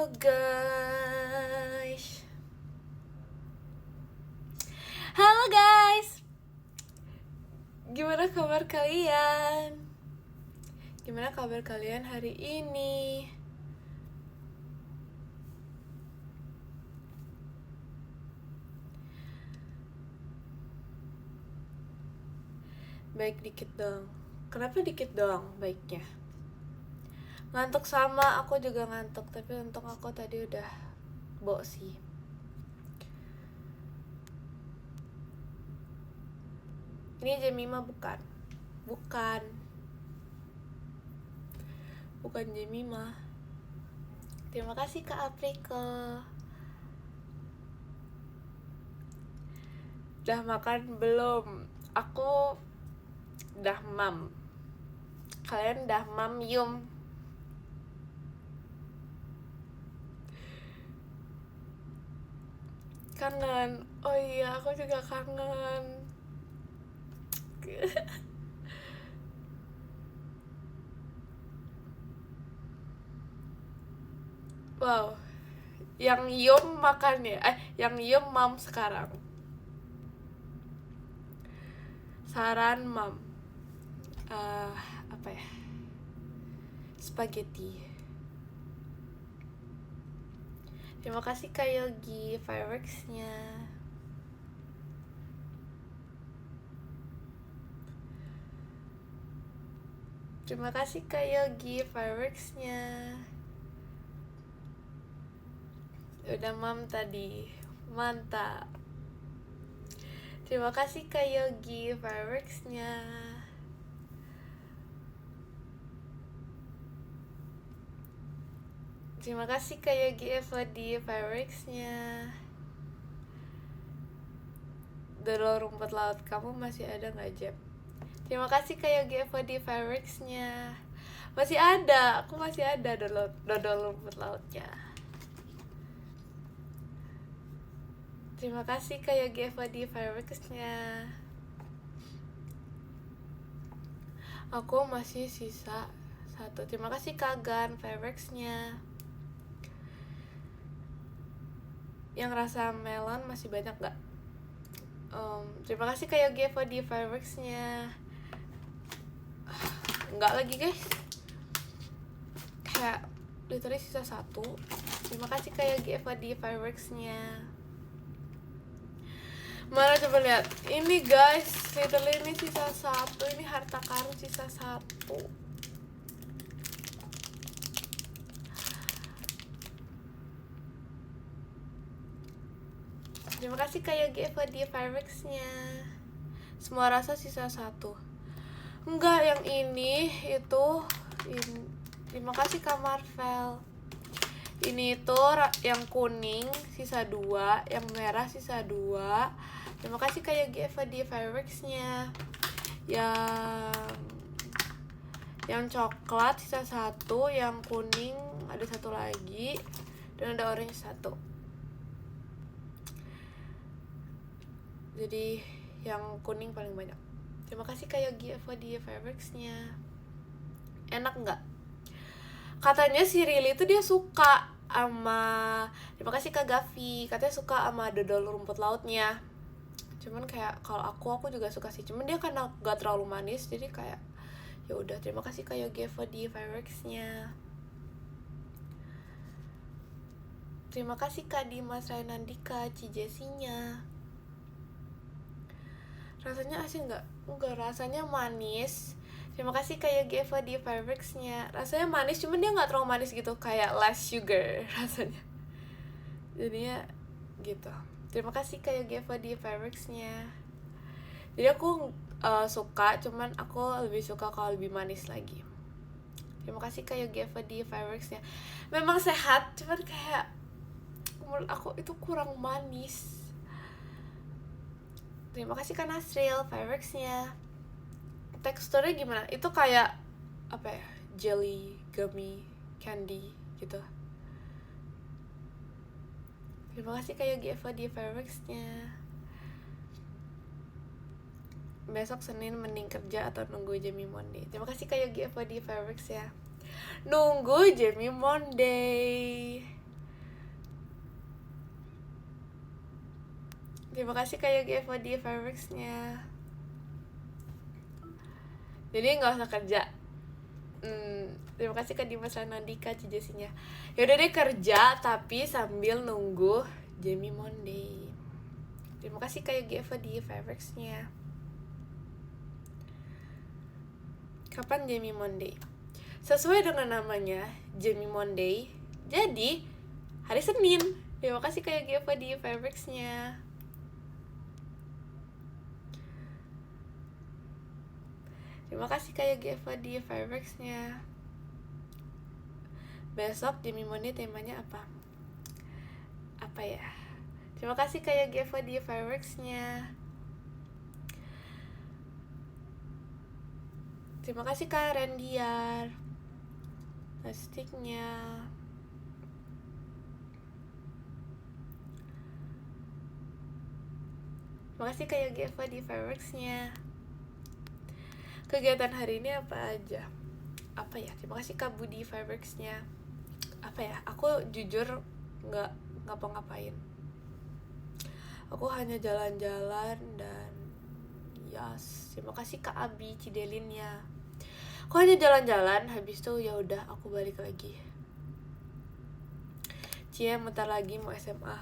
Halo guys. Halo guys. Gimana kabar kalian? Gimana kabar kalian hari ini? Baik dikit dong. Kenapa dikit doang baiknya? Ngantuk sama, aku juga ngantuk. Tapi untung aku tadi udah bosi. Ini Jemima bukan? Bukan Jemima. Terima kasih Kak Apriko. Udah makan belum? Aku udah mam. Kalian udah mam yum? Kangen. Oh iya, aku juga kangen. Wow. Yang yum makan ya? Yang yum mam sekarang. Saran mam. Apa ya? Spaghetti. Terima kasih Kak Yogi fireworks-nya. Terima kasih Kak Yogi fireworks-nya. Udah mam tadi. Mantap. Terima kasih Kak Yogi fireworks-nya. Terima kasih Kak Yogi Evadi fireworks-nya. Dodol rumput laut kamu masih ada nggak Jeb? Terima kasih Kak Yogi Evadi fireworks-nya. Masih ada, aku masih ada dodol rumput lautnya. Terima kasih Kak Yogi Evadi fireworks-nya. Aku masih sisa 1. Terima kasih Kak Gan fireworks-nya. Yang rasa melon masih banyak gak? Terima kasih Kak Yogi Evadi fireworks-nya. Enggak lagi guys. Kayak literally sisa 1. Terima kasih Kak Yogi Evadi fireworks-nya. Mana coba lihat. Ini guys, literally ini sisa 1. Ini harta karun sisa 1. Terima kasih Kak Yogi Evadi fireworks-nya. Semua rasa sisa 1. Enggak, yang ini itu terima kasih Kak Marvel. Ini itu yang kuning sisa 2, yang merah sisa 2. Terima kasih Kak Yogi Evadi fireworks-nya. Yang coklat sisa 1, yang kuning ada 1 lagi, dan ada orange 1. Jadi yang kuning paling banyak. Terima kasih Kak Yogi Evadi fireworks-nya. Enak nggak? Katanya si Rili itu dia suka sama, terima kasih Kak Gavi, katanya suka sama dodol rumput lautnya. Cuman kayak kalau aku juga suka sih, cuman dia karena gak terlalu manis jadi kayak ya udah. Terima kasih Kak Yogi Evadi fireworks-nya. Terima kasih Kak Dimas Rainandika Cijesinya. Rasanya asin nggak? Enggak, rasanya manis. Terima kasih Kak Yogi Evadi fireworks-nya. Rasanya manis, cuman dia nggak terlalu manis gitu, kayak less sugar rasanya. Jadinya gitu. Terima kasih Kak Yogi Evadi fireworks-nya. Jadi aku suka, cuman aku lebih suka kalau lebih manis lagi. Terima kasih Kak Yogi Evadi fireworks-nya. Memang sehat, cuman kayak menurut aku itu kurang manis. Terima kasih Kak Nasril fireworks-nya. Teksturnya gimana? Itu kayak apa ya? Jelly, gummy, candy gitu. Terima kasih Kak Yogi Evadi fireworks-nya. Besok Senin mending kerja atau nunggu Jamie Monday? Terima kasih Kak Yogi Evadi fireworks ya. Nunggu Jamie Monday. Terima kasih Kak Yogi FOD Fireworks-nya. Jadi nggak usah kerja. Terima kasih Kak Dimas Lanandika Cijesinya. Yaudah deh, kerja tapi sambil nunggu Jamie Monday. Terima kasih Kak Yogi FOD Fireworks-nya. Kapan Jamie Monday? Sesuai dengan namanya, Jamie Monday. Jadi hari Senin. Terima kasih Kak Yogi FOD Fireworks-nya. Terima kasih Kak Yogi FOD Fireworks-nya. Besok Jamie Monday temanya apa? Apa ya? Terima kasih Kak Yogi FOD Fireworks-nya. Terima kasih Kak Rendiar plastiknya. Terima kasih Kak Yogi FOD Fireworks-nya. Kegiatan hari ini apa aja? Apa ya? Terima kasih Kak Budi Fireworks-nya. Apa ya? Aku jujur nggak ngapa-ngapain. Aku hanya jalan-jalan dan yes. Terima kasih Kak Abi Cidelinnya. Aku hanya jalan-jalan, habis itu ya udah aku balik lagi. Cie bentar lagi mau SMA.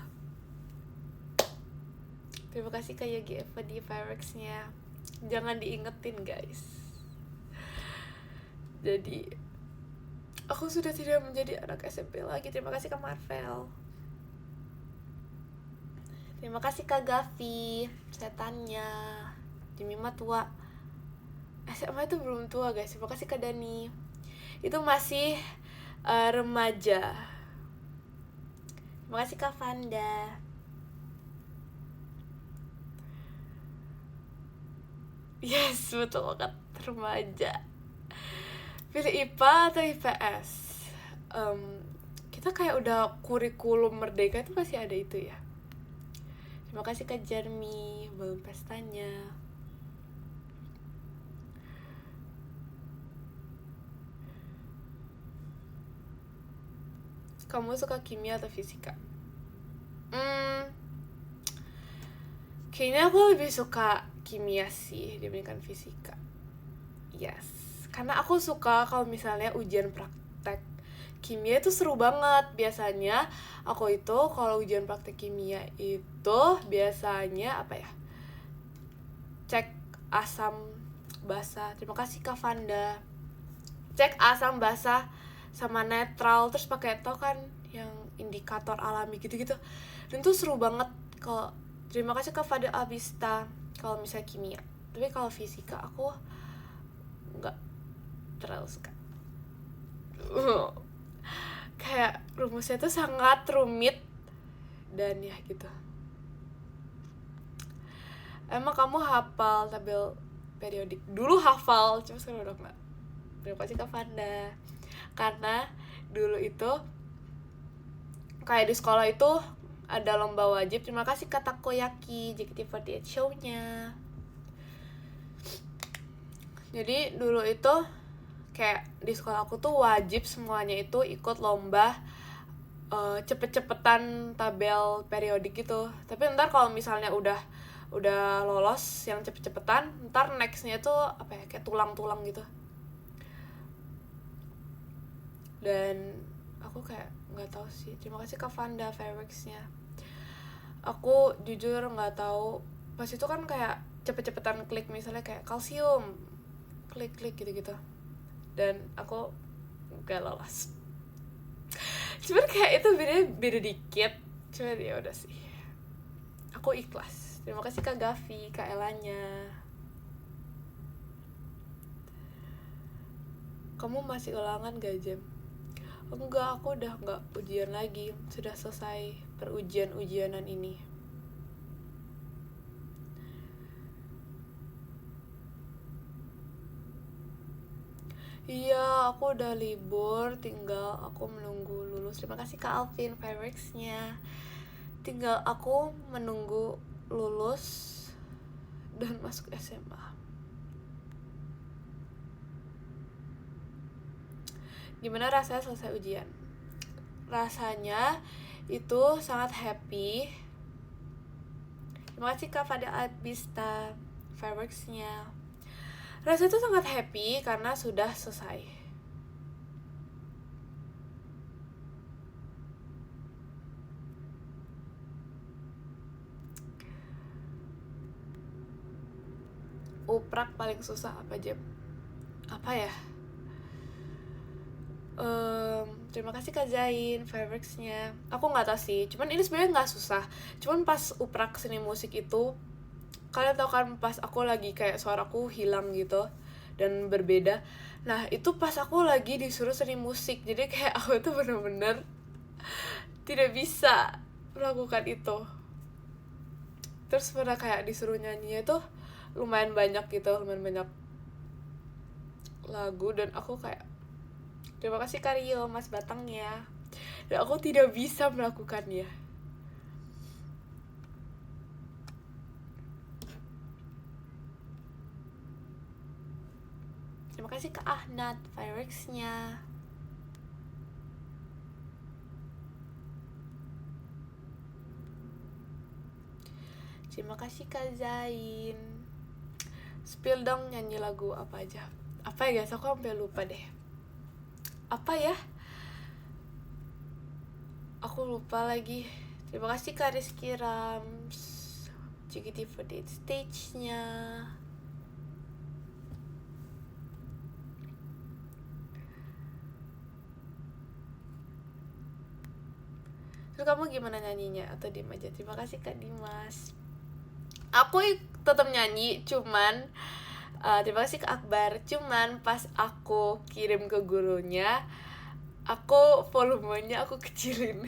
Terima kasih Kak Yogi FOD Fireworks-nya. Jangan diingetin guys. Jadi aku sudah tidak menjadi anak SMP lagi. Terima kasih Kak Marvel. Terima kasih Kak Gavi setannya. Jemima tua. SMA itu belum tua guys. Terima kasih Kak Dani. Itu masih remaja. Terima kasih Kak Vanda. Yes, betul banget, remaja. Pilih IPA atau IPS? Kita kayak udah kurikulum merdeka itu masih ada itu ya. Terima kasih Kak Jeremy, belum pestanya. Kamu suka kimia atau fisika? Kayaknya aku lebih suka kimia sih dibandingkan fisika. Yes, karena aku suka kalau misalnya ujian praktek kimia itu seru banget. Biasanya aku itu kalau ujian praktek kimia itu biasanya apa ya, cek asam basa. Terima kasih Kak Vanda. Cek asam basa sama netral, terus pakai tau kan yang indikator alami gitu-gitu. Dan tuh seru banget. Kalau terima kasih Kak Fadil Abista kalau misalnya kimia. Tapi kalau fisika aku nggak terlalu suka. Kayak rumusnya tuh sangat rumit dan ya gitu. Emang kamu hafal tabel periodik? Dulu hafal, cuma sekarang udah nggak. Terima kasih Kak Fanda. Karena dulu itu kayak di sekolah itu ada lomba wajib. Terima kasih Kak Takoyaki JKT48 show-nya. Jadi dulu itu kayak di sekolah aku tuh wajib semuanya itu ikut lomba cepet-cepetan tabel periodik gitu. Tapi ntar kalau misalnya udah lolos yang cepet-cepetan, ntar nextnya tuh apa ya, kayak tulang-tulang gitu. Dan aku kayak nggak tahu sih. Terima kasih Kak Vanda Fireworks-nya. Aku jujur nggak tahu. Pas itu kan kayak cepet-cepetan klik, misalnya kayak kalsium, klik gitu-gitu. Dan aku nggak lolos. Cuman kayak itu beda dikit. Cuman ya udah sih. Aku ikhlas. Terima kasih Kak Gavi, Kak Elanya. Kamu masih ulangan gak Jam? Enggak, aku udah nggak ujian lagi. Sudah selesai perujian-ujianan ini. Iya, aku udah libur. Tinggal aku menunggu lulus. Terima kasih Kak Alvin Fireworks-nya. Tinggal aku menunggu lulus dan masuk SMA. Gimana rasanya selesai ujian? Rasanya itu sangat happy Terima kasih Kak Fadil Albista fireworksnya. Rasanya tuh sangat happy karena sudah selesai. Uprak paling susah apa Jeb? Apa ya? Terima kasih Kak Zain fireworksnya. Aku nggak tahu sih, cuman ini sebenarnya nggak susah. Cuman pas uprak seni musik itu, kalian tahu kan pas aku lagi kayak suaraku hilang gitu dan berbeda. Nah itu pas aku lagi disuruh seni musik, jadi kayak aku tuh bener-bener tidak bisa melakukan itu. Terus pada kayak disuruh nyanyi itu lumayan banyak gitu, lumayan banyak lagu, dan aku kayak terima kasih Karyo Mas Batangnya, dan aku tidak bisa melakukannya. Terima kasih Kak Ahnat fireworksnya. Terima kasih Kak Zain. Spill dong nyanyi lagu apa aja. Apa ya guys, aku sampai lupa deh. Apa ya? Aku lupa lagi. Terima kasih Kak Rizky Rams, JKT48 stage-nya. Terus kamu gimana nyanyinya? Atau diem aja? Terima kasih Kak Dimas. Aku tetap nyanyi, cuman terima kasih Kak Akbar. Cuman pas aku kirim ke gurunya, aku volumenya aku kecilin.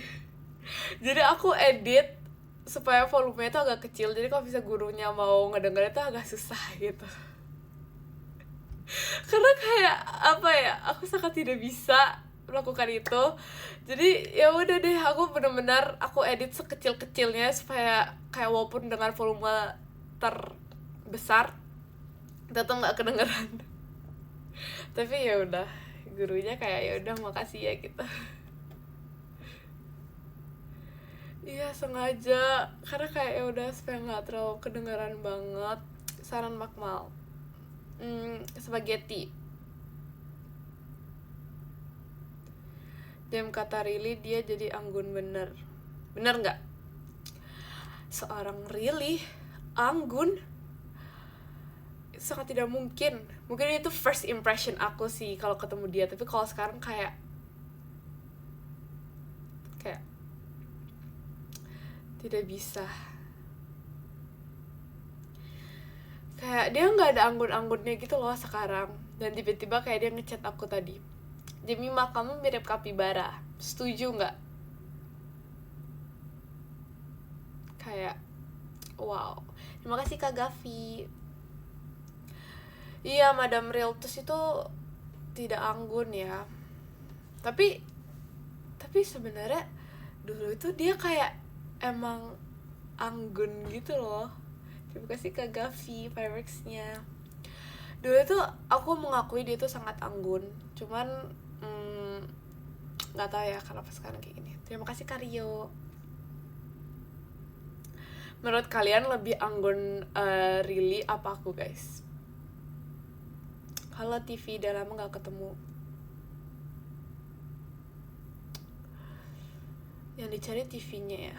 Jadi aku edit supaya volumenya itu agak kecil. Jadi kalau bisa gurunya mau ngedengerin itu agak susah gitu. Karena kayak apa ya, aku sangat tidak bisa melakukan itu. Jadi ya udah deh, aku benar-benar aku edit sekecil-kecilnya supaya kayak walaupun dengan volume terbesar tetap nggak kedengeran. Tapi ya udah, gurunya kayak ya udah makasih ya gitu. Iya sengaja, karena kayak ya udah supaya nggak terlalu kedengeran banget. Saran Makmal, spaghetti. Jam kata Rili dia jadi anggun bener nggak? Seorang Rili anggun sangat tidak mungkin. Mungkin itu first impression aku sih kalau ketemu dia, tapi kalau sekarang kayak tidak bisa. Kayak dia nggak ada anggun-anggunnya gitu loh sekarang. Dan tiba-tiba kayak dia ngechat aku tadi, Jemima kamu mirip kapibara, setuju nggak? Kayak wow. Terima kasih Kak Gavi. Iya, Madam Realtus itu tidak anggun ya. Tapi sebenarnya dulu itu dia kayak emang anggun gitu loh. Terima kasih Kak Gavi fireworksnya. Dulu itu aku mengakui dia tuh sangat anggun, cuman nggak tahu ya kenapa sekarang kayak gini. Terima kasih Karyo. Menurut kalian lebih anggun Rili apa aku guys? Halo TV, udah lama nggak ketemu. Yang dicari TV-nya ya.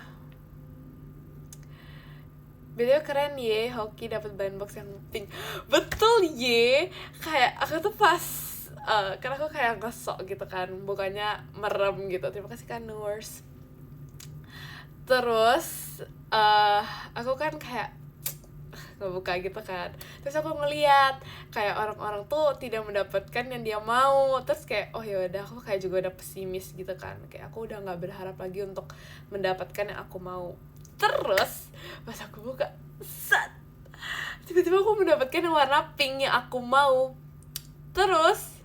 Btw keren ye, Hoki dapat blind box yang pink. Betul ye. Kayak aku tuh pas karena aku kayak ngesok gitu kan, bukannya merem gitu. Terima kasih kan Nurs. Terus aku kan kayak ngebuka gitu kan, terus aku ngeliat kayak orang-orang tuh tidak mendapatkan yang dia mau. Terus kayak oh ya udah, aku kayak juga udah pesimis gitu kan, kayak aku udah nggak berharap lagi untuk mendapatkan yang aku mau. Terus pas aku buka, set, tiba-tiba aku mendapatkan yang warna pink yang aku mau. Terus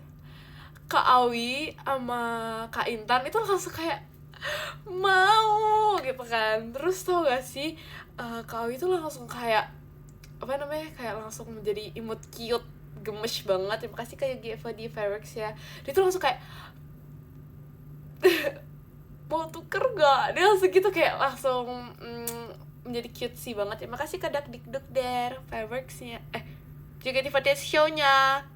Kak Awi sama Kak Intan itu langsung kayak mau gitu kan. Terus tau gak sih, Kak Awi itu langsung kayak apa namanya, kayak langsung menjadi imut cute, gemes banget. Terima kasih Kak Yogi Eva di fireworks ya. Dia tuh langsung kayak mau tuker gak? Dia langsung gitu kayak langsung menjadi cutesy banget. Terima kasih Kak Dakdikduk der fireworksnya, JKT48 show-nya.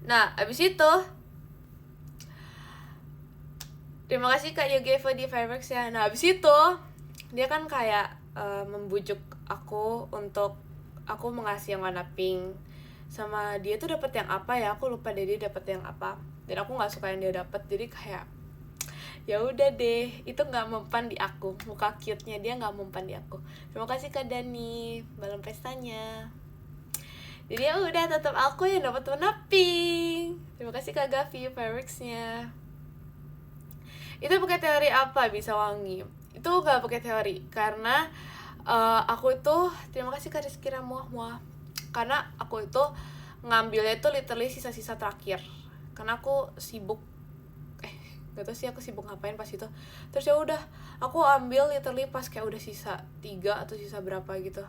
Nah, abis itu terima kasih Kak Yogevo di fireworks ya. Nah, abis itu dia kan kayak membujuk aku untuk aku mengasih yang warna pink. Sama dia tuh dapat yang apa ya? Aku lupa deh dia dapat yang apa. Dan aku nggak suka yang dia dapat. Jadi kayak ya udah deh, itu nggak mempan di aku. Muka cute-nya dia nggak mempan di aku. Terima kasih Kak Dani malam pestanya. Jadi ya udah, tetap aku yang dapat warna pink. Terima kasih Kak Gavi fireworks-nya. Itu pakai teori apa bisa wangi? Itu gak pakai teori karena aku itu, terima kasih Kak Rizky Ramuah, karena aku itu ngambilnya itu literally sisa-sisa terakhir karena aku sibuk, gak tau sih aku sibuk ngapain pas itu. Terus ya udah aku ambil literally pas kayak udah sisa 3 atau sisa berapa gitu.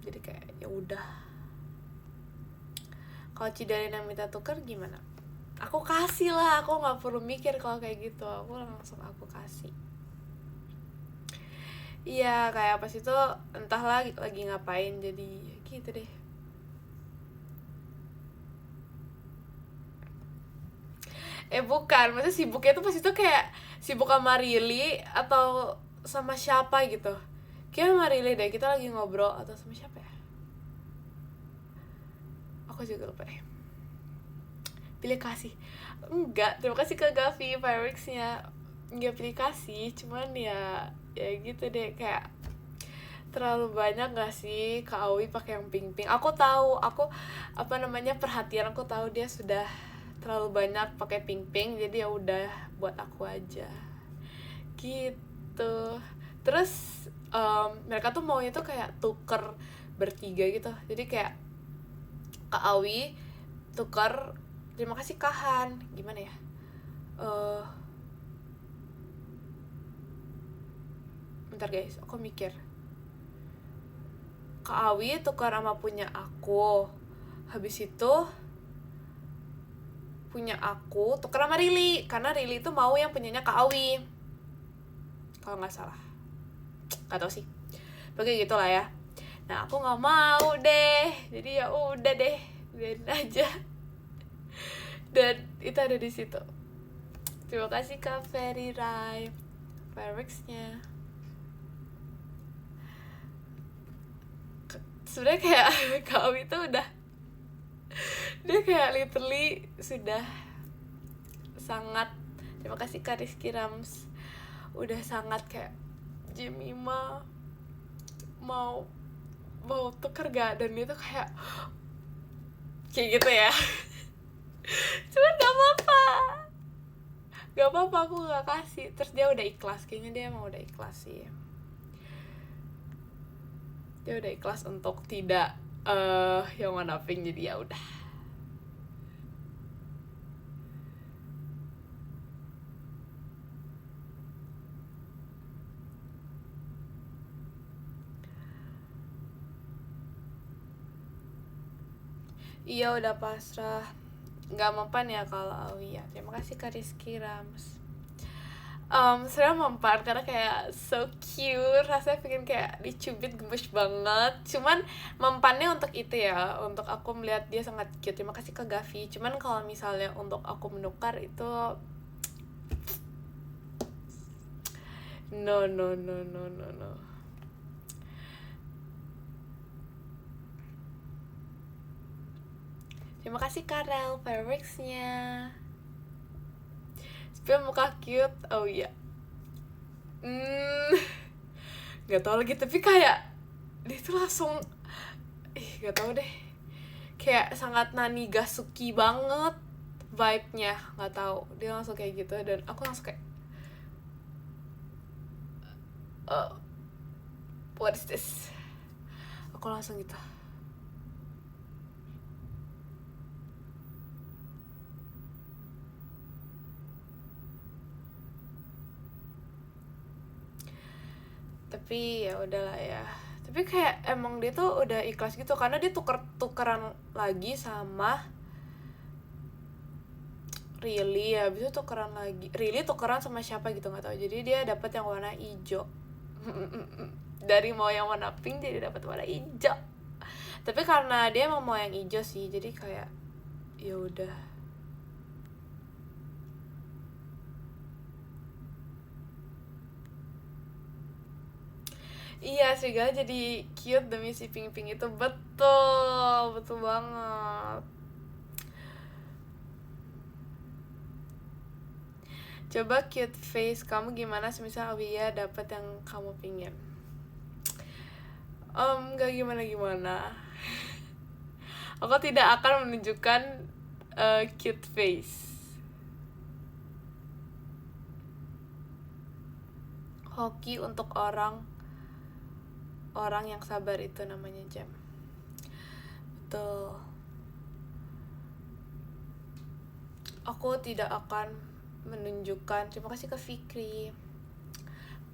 Jadi kayak ya udah. Kalau Cidarin yang minta tuker gimana? Aku kasih lah, aku nggak perlu mikir kalau kayak gitu, aku langsung aku kasih. Iya, kayak pas itu entahlah lagi ngapain, jadi gitu deh. Bukan, maksudnya sibuknya tuh pas itu kayak sibuk sama Rili atau sama siapa gitu. Kayak sama Rili deh, kita lagi ngobrol atau sama siapa ya? Aku juga lupa deh. Pilih kasih. Enggak, terima kasih ke Gavi fireworks-nya. Enggak pilih kasih, cuman ya gitu deh, kayak terlalu banyak gak sih Kak Awi pakai yang pink-pink. Aku tahu, aku perhatian, aku tahu dia sudah terlalu banyak pakai pink-pink, jadi ya udah buat aku aja gitu. Terus mereka tuh maunya tuh kayak tuker bertiga gitu, jadi kayak Kak Awi tuker, terima kasih Kahan, gimana ya, bentar guys, aku mikir. Kak Awi tukar sama punya aku, habis itu punya aku tukar sama Rili, karena Rili itu mau yang punyanya Kak Awi kalau nggak salah, nggak tahu sih, pokoknya gitulah ya. Nah aku nggak mau deh, jadi ya udah deh, biarin aja. Dan itu ada di situ. Terima kasih Kak Ferry Rai fireworks-nya. Sebenarnya kayak Kak Awi tuh udah, dia kayak literally sudah sangat, terima kasih Kak Rizky Rams, udah sangat kayak Jemima mau tuker gak, dan itu kayak gitu ya. Cuman gak apa-apa aku gak kasih. Terus dia udah ikhlas, kayaknya dia emang udah ikhlas sih, dia udah ikhlas untuk tidak yang warna pink, jadi ya udah. Iya udah pasrah, nggak mempan ya kalau Awi ya. Terima kasih Kak Rizky Rams. Sebenarnya mempan karena kayak so cute, rasanya pengen kayak dicubit, gemes banget. Cuman mempannya untuk itu ya, untuk aku melihat dia sangat cute. Terima kasih Kak Gavi. Cuman kalau misalnya untuk aku menukar itu no. Terima kasih Karel fireworks-nya. Spill muka cute, oh iya. Gak tau lagi, tapi kayak dia tuh langsung, gak tau deh, kayak sangat Nani Gasuki banget vibe-nya, gak tau, dia langsung kayak gitu, dan aku langsung kayak what is this, aku langsung gitu. Tapi ya udahlah ya, tapi kayak emang dia tuh udah ikhlas gitu, karena dia tukeran lagi sama Really, habis itu tukeran lagi. Really tukeran sama siapa gitu nggak tahu. Jadi dia dapat yang warna hijau. Dari mau yang warna pink jadi dapat warna hijau. Tapi karena dia emang mau yang hijau sih, jadi kayak ya udah. Iya, serigala jadi cute demi si pink-pink itu. Betul, betul banget. Coba cute face kamu gimana semisal Awia dapat yang kamu pingin. Gak gimana-gimana. Aku tidak akan menunjukkan cute face. Hoki untuk orang yang sabar itu namanya Jam. Betul. Aku tidak akan menunjukkan, terima kasih ke Fikri,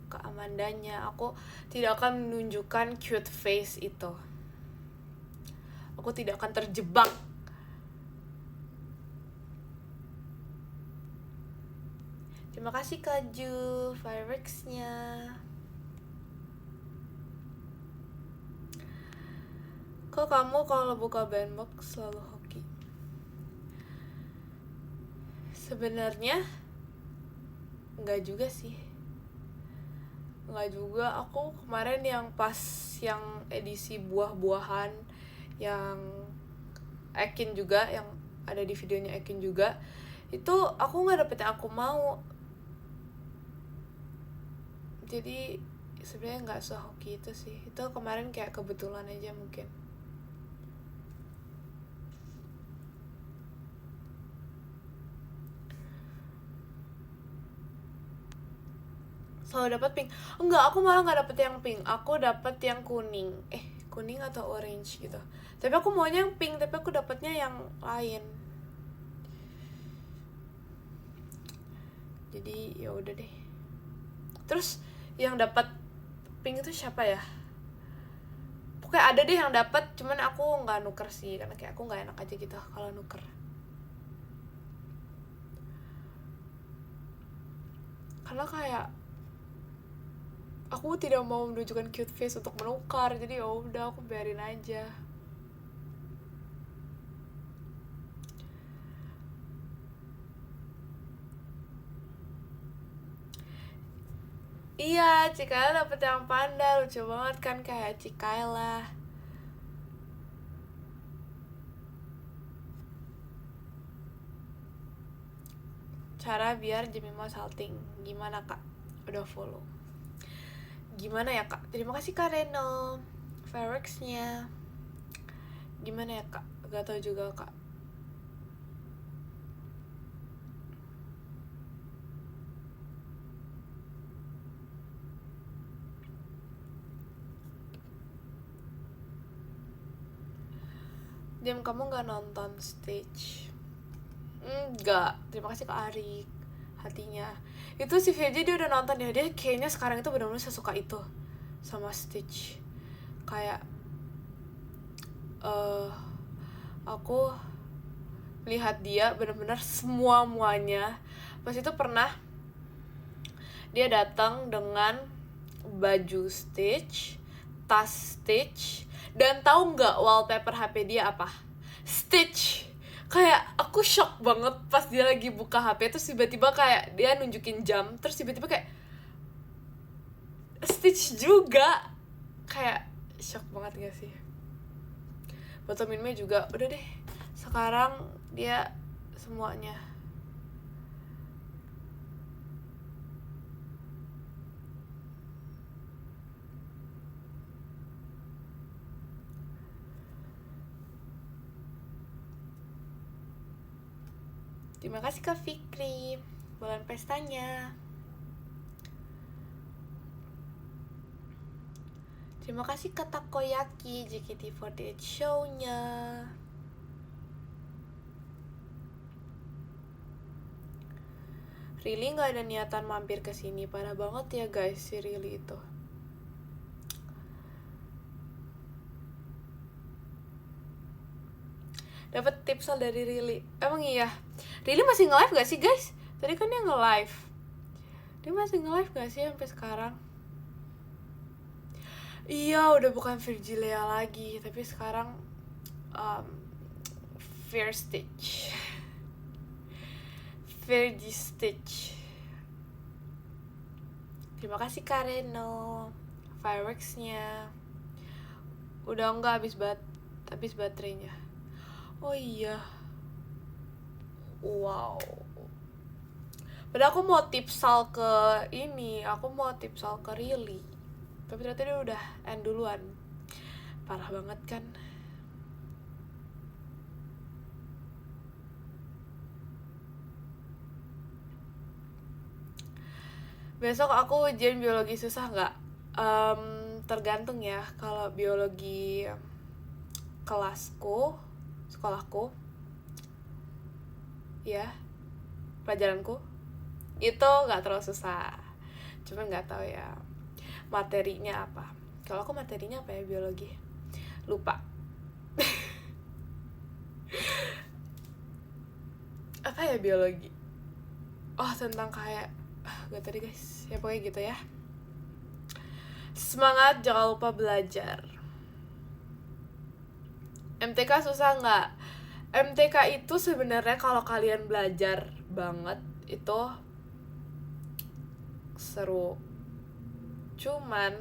ke Amandanya, aku tidak akan menunjukkan cute face itu. Aku tidak akan terjebak. Terima kasih Kak Ju, fireworks-nya. Kok kamu kalau buka bandbox selalu hoki? Sebenarnya enggak juga sih. Enggak juga, aku kemarin yang pas yang edisi buah-buahan yang Ekin juga, yang ada di videonya Ekin juga, itu aku nggak dapet yang aku mau. Jadi sebenarnya nggak sehoki itu sih. Itu kemarin kayak kebetulan aja mungkin. Selalu dapat pink. Enggak, aku malah nggak dapet yang pink. Aku dapet yang kuning. Kuning atau orange gitu. Tapi aku maunya yang pink, tapi aku dapetnya yang lain. Jadi ya udah deh. Terus yang dapat pink itu siapa ya? Pokoknya ada deh yang dapat, cuman aku nggak nuker sih, karena kayak aku nggak enak aja gitu kalau nuker. Karena kayak aku tidak mau menunjukkan cute face untuk menukar, jadi ya udah aku biarin aja. Iya, Cikaela dapet yang panda, lucu banget kan kayak Cikaela. Cara biar Jemima salting, gimana Kak? Udah follow. Gimana ya Kak? Terima kasih Kak Reno, fireworks-nya. Gimana ya Kak? Gak tau juga Kak. Jam, kamu gak nonton stage? Enggak, terima kasih Kak Arik, hatinya. Itu si VJ dia udah nonton ya, dia kayaknya sekarang itu benar-benar sesuka itu sama stage. Kayak aku lihat dia benar-benar semuanya. Pas itu pernah dia datang dengan baju Stitch, tas Stitch, dan tahu nggak wallpaper HP dia apa? Stitch. Kayak aku shock banget pas dia lagi buka HP, terus tiba-tiba kayak dia nunjukin jam, terus tiba-tiba kayak Stitch juga. Kayak shock banget gak sih? Foto Minme juga udah deh, sekarang dia semuanya. Terima kasih Kak Fikri, bulan pestanya. Terima kasih Kak Takoyaki, JKT48 show-nya. Really gak ada niatan mampir ke sini, parah banget ya guys si Really itu. Dapat tipsal dari Rili. Emang iya, Rili masih nge-live gak sih guys? Tadi kan dia nge-live. Dia masih nge-live gak sih sampai sekarang? Iya, udah bukan Virgilia lagi, tapi sekarang Fear Stitch. Virgi Stitch. Terima kasih Kareno. Fireworksnya udah enggak habis baterainya. Oh iya. Wow. Padahal aku mau tipsal ke ini, aku mau tipsal ke Rili. Tapi ternyata dia udah end duluan. Parah banget kan. Besok aku ujian biologi susah nggak? Tergantung ya. Kalau biologi kelasku, sekolahku, ya, pelajaranku itu nggak terlalu susah. Cuman nggak tahu ya materinya apa. Kalau aku materinya apa ya, biologi? Lupa. Apa ya biologi? Oh, tentang kayak gak tadi guys. Ya pokoknya gitu ya. Semangat, jangan lupa belajar. MTK susah nggak? MTK itu sebenarnya kalau kalian belajar banget itu seru. Cuman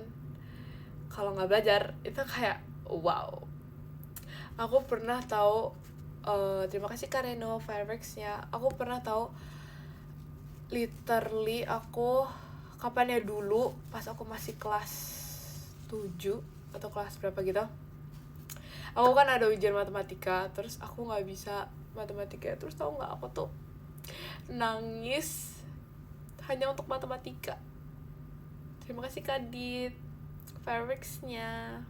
kalau nggak belajar itu kayak wow. Aku pernah tahu, terima kasih Kareno Fireworksnya. Aku pernah tahu literally aku kapan ya, dulu pas aku masih kelas 7 atau kelas berapa gitu. Aku kan ada ujian matematika, terus aku nggak bisa matematika. Terus tahu nggak, aku tuh nangis hanya untuk matematika. Terima kasih Kadit Fireworksnya.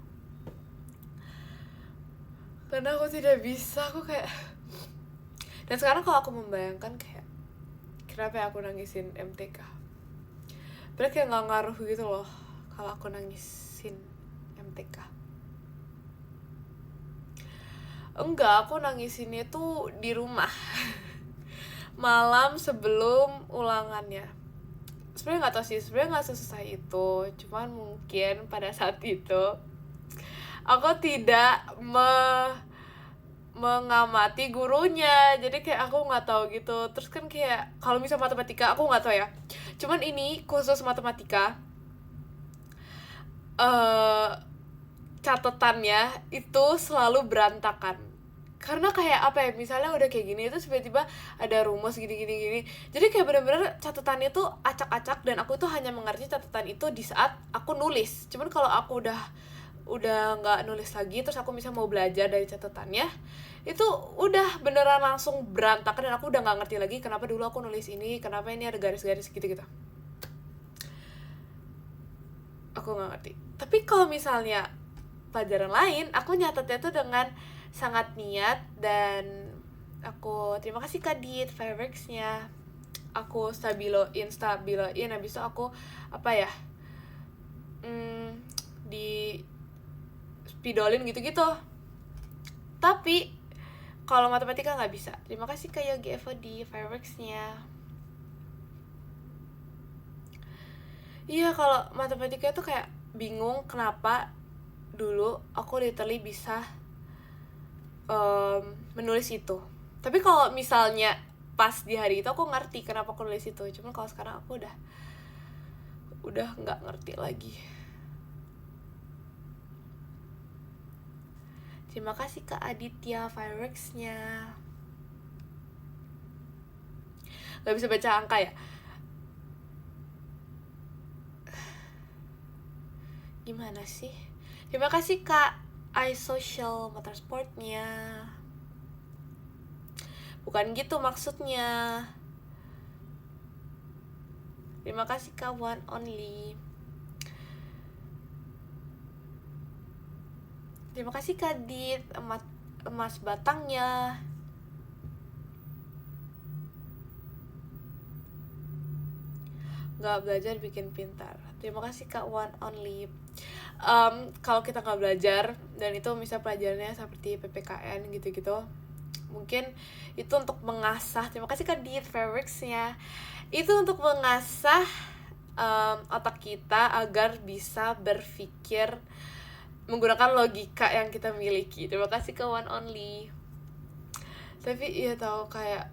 Karena aku tidak bisa, aku kayak. Dan sekarang kalau aku membayangkan kayak kenapa ya aku nangisin MTK, berarti kayak nggak ngaruh gitu loh kalau aku nangisin MTK. Enggak, aku nangisinnya tuh di rumah malam sebelum ulangannya. Sebenarnya nggak tahu sih, sebenarnya nggak sesusah itu. Cuman mungkin pada saat itu aku tidak mengamati gurunya, jadi kayak aku nggak tahu gitu. Terus kan kayak kalau misalnya matematika aku nggak tahu ya. Cuman ini khusus matematika, catatannya itu selalu berantakan. Karena kayak apa ya, misalnya udah kayak gini itu tiba-tiba ada rumus gini, jadi kayak bener-bener catatannya tuh acak-acak, dan aku tuh hanya mengerti catatan itu di saat aku nulis. Cuman kalau aku udah nggak nulis lagi, terus aku bisa mau belajar dari catatannya, itu udah beneran langsung berantakan, dan aku udah nggak ngerti lagi kenapa dulu aku nulis ini, kenapa ini ada garis-garis gitu. Aku nggak ngerti. Tapi kalau misalnya pelajaran lain, aku nyatetnya tuh dengan sangat niat, dan aku terima kasih Kadit Fireworksnya. Aku stabiloin habis itu aku apa ya, di spidolin gitu. Tapi kalau matematika nggak bisa. Terima kasih Kak Yogi Evo di Fireworksnya. Iya, kalau matematika tuh kayak bingung kenapa dulu aku literally bisa menulis itu. Tapi kalau misalnya pas di hari itu aku ngerti kenapa aku nulis itu. Cuman kalau sekarang aku udah nggak ngerti lagi. Terima kasih Kak Aditya Fireworksnya. Gak bisa baca angka ya? Gimana sih? Terima kasih Kak iSocial Motorsportnya. Bukan gitu maksudnya. Terima kasih Kak One Only. Terima kasih Kak Dit emas batangnya. Gak belajar bikin pintar. Terima kasih Kak One Only. Kalau kita nggak belajar, dan itu misal pelajarannya seperti PPKN gitu-gitu, Mungkin itu untuk mengasah, terima kasih Kak Dit Fabrics-nya. Itu untuk mengasah otak kita agar bisa berpikir menggunakan logika yang kita miliki. Terima kasih ke One Only. Tapi iya tahu kayak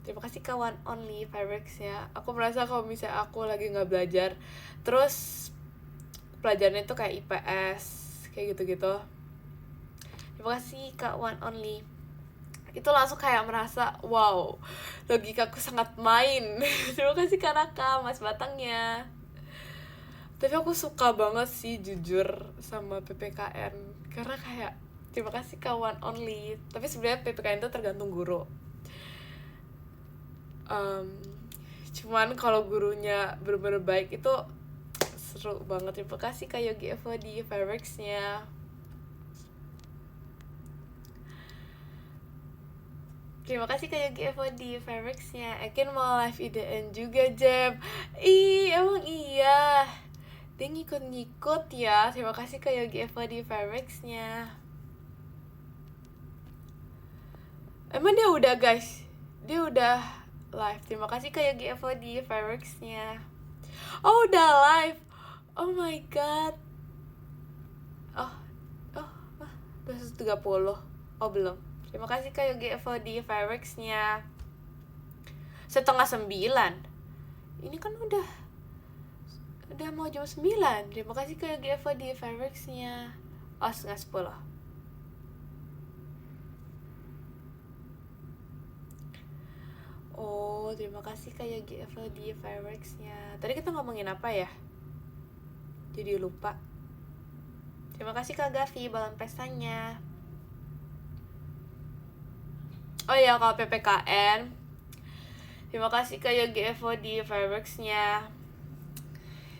terima kasih ke One Only Fabrics ya. Aku merasa kalau misalnya aku lagi nggak belajar, terus pelajarannya itu kayak IPS kayak gitu-gitu. Terima kasih Kak One Only. Itu langsung kayak merasa wow, logikaku sangat main. Terima kasih Kak Raka, Mas Batangnya. Tapi aku suka banget sih jujur sama PPKN karena kayak terima kasih Kak One Only. Tapi sebenarnya PPKN itu tergantung guru. Cuman kalau gurunya bener-bener baik itu seru banget. Terima kasih Kak Yogi Evo di Fabrics-nya. Terima kasih Kak Yogi Evo di Fabrics-nya. Ekin mau live IDN juga, Jeb. Emang iya. Dia ngikut-ngikut ya. Terima kasih Kak Yogi Evo di Fabrics-nya. Emang dia udah guys. Dia udah live. Terima kasih Kak Yogi Evo di Fabrics-nya. Oh udah live. Oh my god. Oh 230. Oh belum. Terima kasih Kak Yogi Evo di Fabrics-nya. 8:30. Ini kan udah mau jam 9. Terima kasih Kak Yogi Evo di Fabrics-nya. Oh 9:30. Oh terima kasih Kak Yogi Evo di Fabrics-nya. Tadi kita ngomongin apa ya? Jadi lupa. Terima kasih Kak Gavi balon pestanya. Oh iya, kalau PPKN terima kasih Kak Yogi Evo di Fabrics-nya.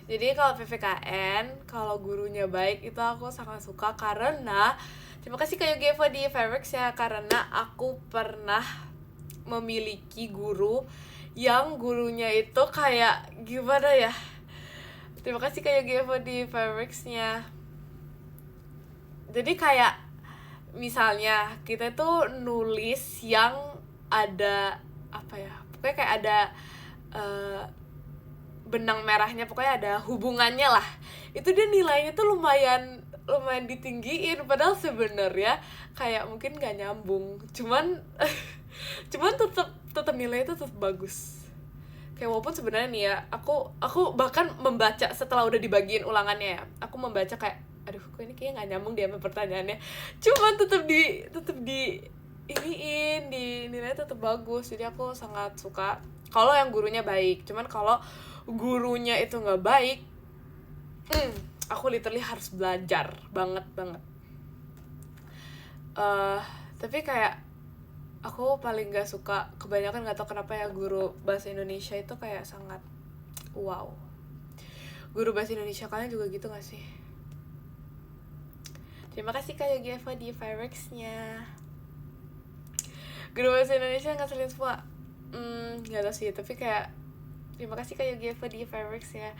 Jadi kalau PPKN, kalau gurunya baik itu aku sangat suka karena terima kasih Kak Yogi Evo di Fabrics-nya, karena aku pernah memiliki guru yang gurunya itu kayak gimana ya. Terima kasih Kak Yogi Evo di Fabrics-nya. Jadi kayak misalnya kita tuh nulis yang ada apa ya, pokoknya kayak ada benang merahnya, pokoknya ada hubungannya lah. Itu dia nilainya tuh lumayan ditinggiin, padahal sebenarnya kayak mungkin gak nyambung, cuman tetap nilainya tuh tetap bagus. Kayak walaupun sebenarnya nih ya, aku bahkan membaca setelah udah dibagiin ulangannya ya, aku membaca kayak aduh kok ini kayaknya nggak nyambung dia sama pertanyaannya, cuman tetap di iniin, di nilainya tetap bagus. Jadi aku sangat suka kalau yang gurunya baik. Cuman kalau gurunya itu nggak baik, aku literally harus belajar banget. Tapi kayak aku paling nggak suka, kebanyakan nggak tahu kenapa ya, guru bahasa Indonesia itu kayak sangat wow. Guru bahasa Indonesia kalian juga gitu nggak sih? Terima kasih Kak Yogi Evo di Fabrics-nya. Guru bahasa Indonesia ngeselin semua. Gak tau sih, tapi kayak terima kasih Kak Yogi Evo di Fabrics-nya.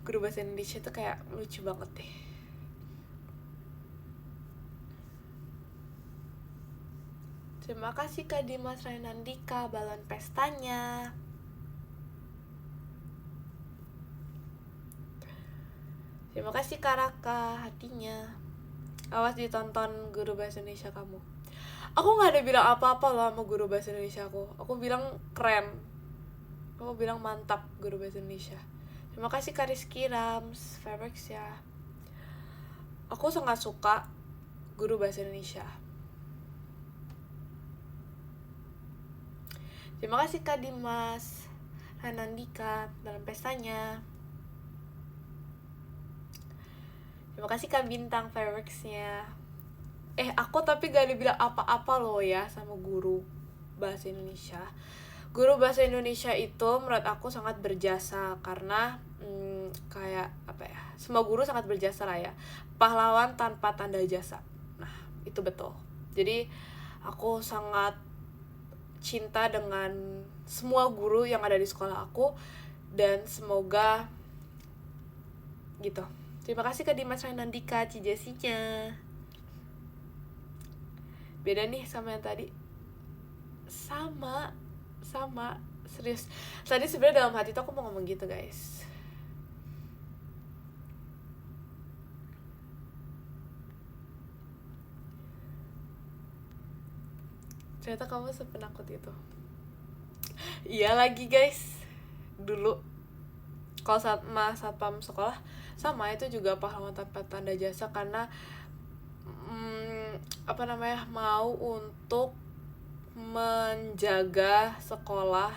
Guru bahasa Indonesia tuh kayak lucu banget deh. Terima kasih Kak Dimas Renandika balon pestanya. Terima kasih Kak Raka hatinya. Awas ditonton guru bahasa Indonesia kamu. Aku gak ada bilang apa-apa loh sama guru bahasa Indonesia aku. Aku bilang keren. Aku bilang mantap guru bahasa Indonesia. Terima kasih Kak Rizky Rams Fabrics ya. Aku sangat suka guru bahasa Indonesia. Terima kasih Kak Dimas Renandika dalam pestanya. Terima kasih Kak Bintang Fabrics-nya. Aku tapi gak dibilang apa-apa loh ya sama guru bahasa Indonesia. Guru bahasa Indonesia itu menurut aku sangat berjasa karena kayak apa ya, semua guru sangat berjasa lah ya. Pahlawan tanpa tanda jasa. Nah itu betul. Jadi aku sangat cinta dengan semua guru yang ada di sekolah aku, dan semoga gitu. Terima kasih Kak Dimas Renandika Cijasinya. beda nih sama yang tadi. Sama serius. Tadi sebenarnya dalam hati tuh aku mau ngomong gitu guys. Ternyata kamu sepenakut itu. Iya lagi guys, dulu kalau satpam sekolah sama itu juga pahlawan tanpa tanda jasa, karena mau untuk menjaga sekolah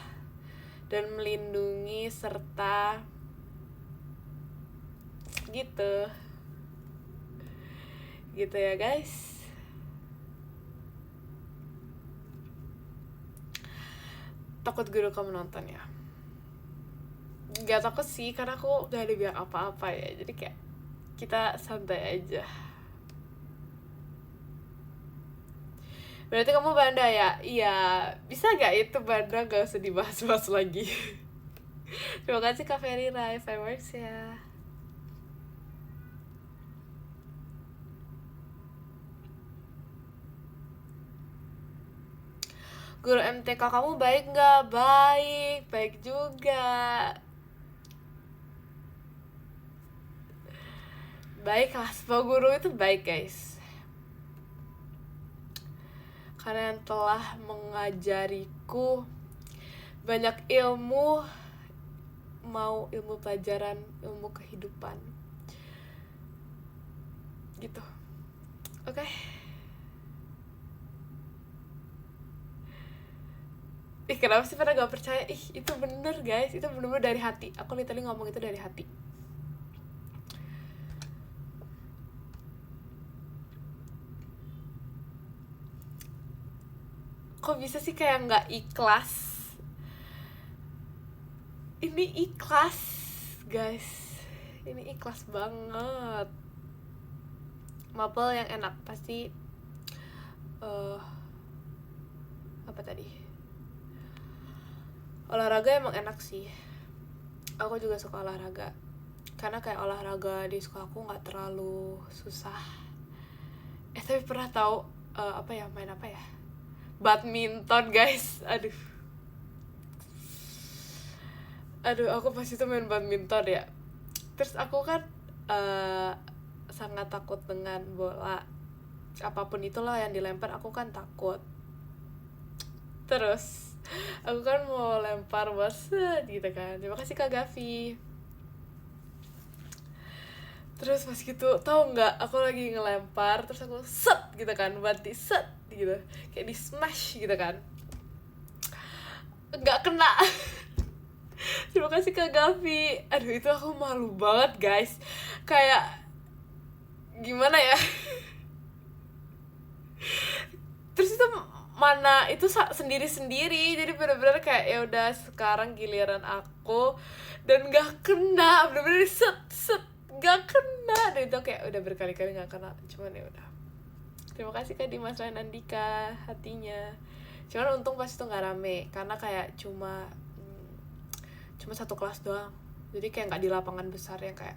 dan melindungi serta gitu ya guys. Takut guru kamu nonton ya? Gak takut sih, karena aku gak ada bilang apa-apa ya, jadi kayak kita santai aja. Berarti kamu Banda ya? Iya, bisa gak itu Banda gak usah dibahas-bahas lagi. Terima kasih Kak Ferry Rai Fireworks ya. Guru MTK kamu baik gak? Baik juga. Baik lah, semua guru itu baik guys, karena yang telah mengajariku banyak ilmu, mau ilmu pelajaran, ilmu kehidupan gitu. Oke. Kenapa sih pada gak percaya? Itu bener guys, itu bener-bener dari hati. Aku literally ngomong itu dari hati. Kok bisa sih kayak gak ikhlas? Ini ikhlas guys, ini ikhlas banget. Mapel yang enak pasti apa tadi? Olahraga emang enak sih. Aku juga suka olahraga, karena kayak olahraga di sekolahku nggak terlalu susah. Tapi pernah tahu main apa ya? Badminton guys. Aduh, aku pas itu main badminton ya. Terus aku kan sangat takut dengan bola. Apapun itulah yang dilempar, aku kan takut. Terus aku kan mau lempar bos gitu kan. Terima kasih Kak Gavi. Terus pas gitu, tahu nggak, aku lagi ngelempar, terus aku set gitu kan, banting set gitu, kayak di smash gitu kan, nggak kena. Terima kasih Kak Gavi. Aduh, itu aku malu banget guys, kayak gimana ya. Terus itu mana itu sendiri-sendiri, jadi bener-bener kayak ya udah sekarang giliran aku, dan nggak kena, bener-bener set gak kena. Dan itu kayak udah berkali-kali gak kena, cuman ya udah. Terima kasih Kak Dimas Ryan Andika hatinya. Cuman untung pas itu gak rame, karena kayak cuma satu kelas doang, jadi kayak gak di lapangan besar yang kayak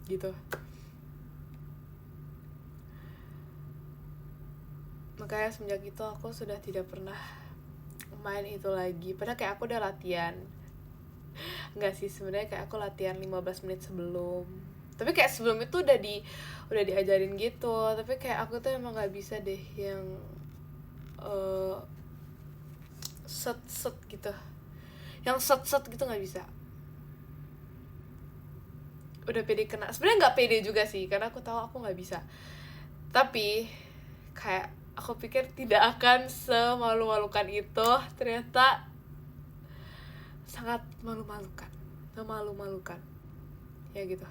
gitu. Makanya semenjak itu aku sudah tidak pernah main itu lagi. Padahal kayak aku udah latihan. Enggak sih, sebenarnya kayak aku latihan 15 menit sebelum. Tapi kayak sebelum itu udah diajarin gitu. Tapi kayak aku tuh emang gak bisa deh yang set gitu. Yang set gitu gak bisa. Udah pede kena. Sebenarnya gak pede juga sih, karena aku tahu aku gak bisa. Tapi kayak aku pikir tidak akan semalu-malukan itu. Ternyata sangat memalu-malukan. Ya gitu.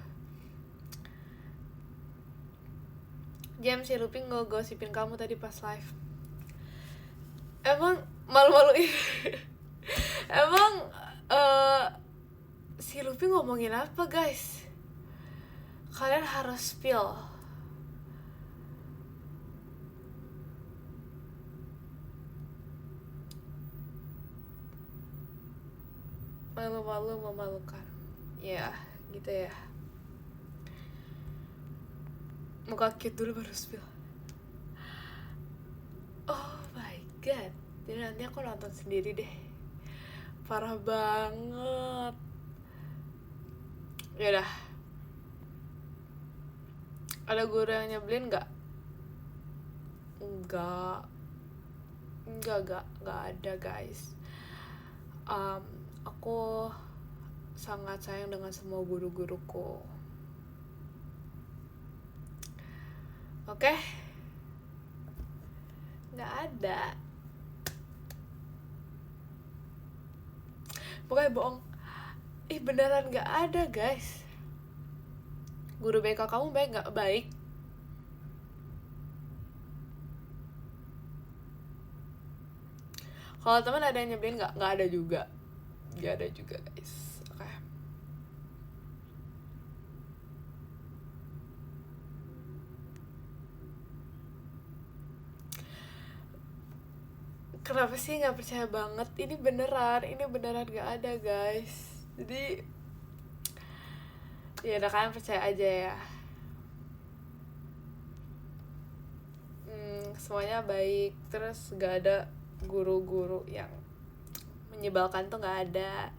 James, si Lupin gosipin kamu tadi pas live. Emang malu-maluin. Emang si Lupin ngomongin apa guys? Kalian harus spill. Malu-malu memalukan. Ya, gitu ya. Muka cute dulu baru spill. Oh, god, jadi nanti aku nonton sendiri deh. Parah banget. Yaudah, ada guru yang nyebelin nggak? Enggak ada guys. Aku sangat sayang dengan semua guru-guruku. Oke? Nggak ada. Pokoknya bohong. Beneran nggak ada guys. Guru BK kamu baik nggak? Baik. Kalau teman ada yang nyebelin nggak? Nggak ada juga. Nggak ada juga guys. Oke. Kenapa sih nggak percaya banget? Ini beneran nggak ada guys. Jadi ya udah, kalian percaya aja ya. Semuanya baik, terus nggak ada guru-guru yang menyebalkan tuh, nggak ada.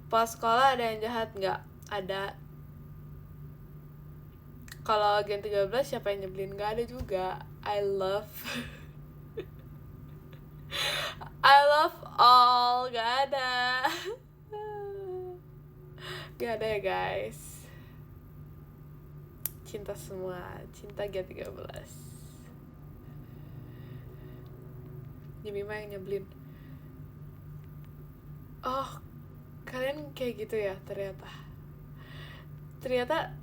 Pas sekolah ada yang jahat nggak? Ada. Kalau Gen 13 siapa yang nyebelin? Nggak ada juga. I love all. Nggak ada. Nggak ada ya guys. Cinta semua, cinta Gen 13. Jemima yang nyebelin. Oh, kalian kayak gitu ya ternyata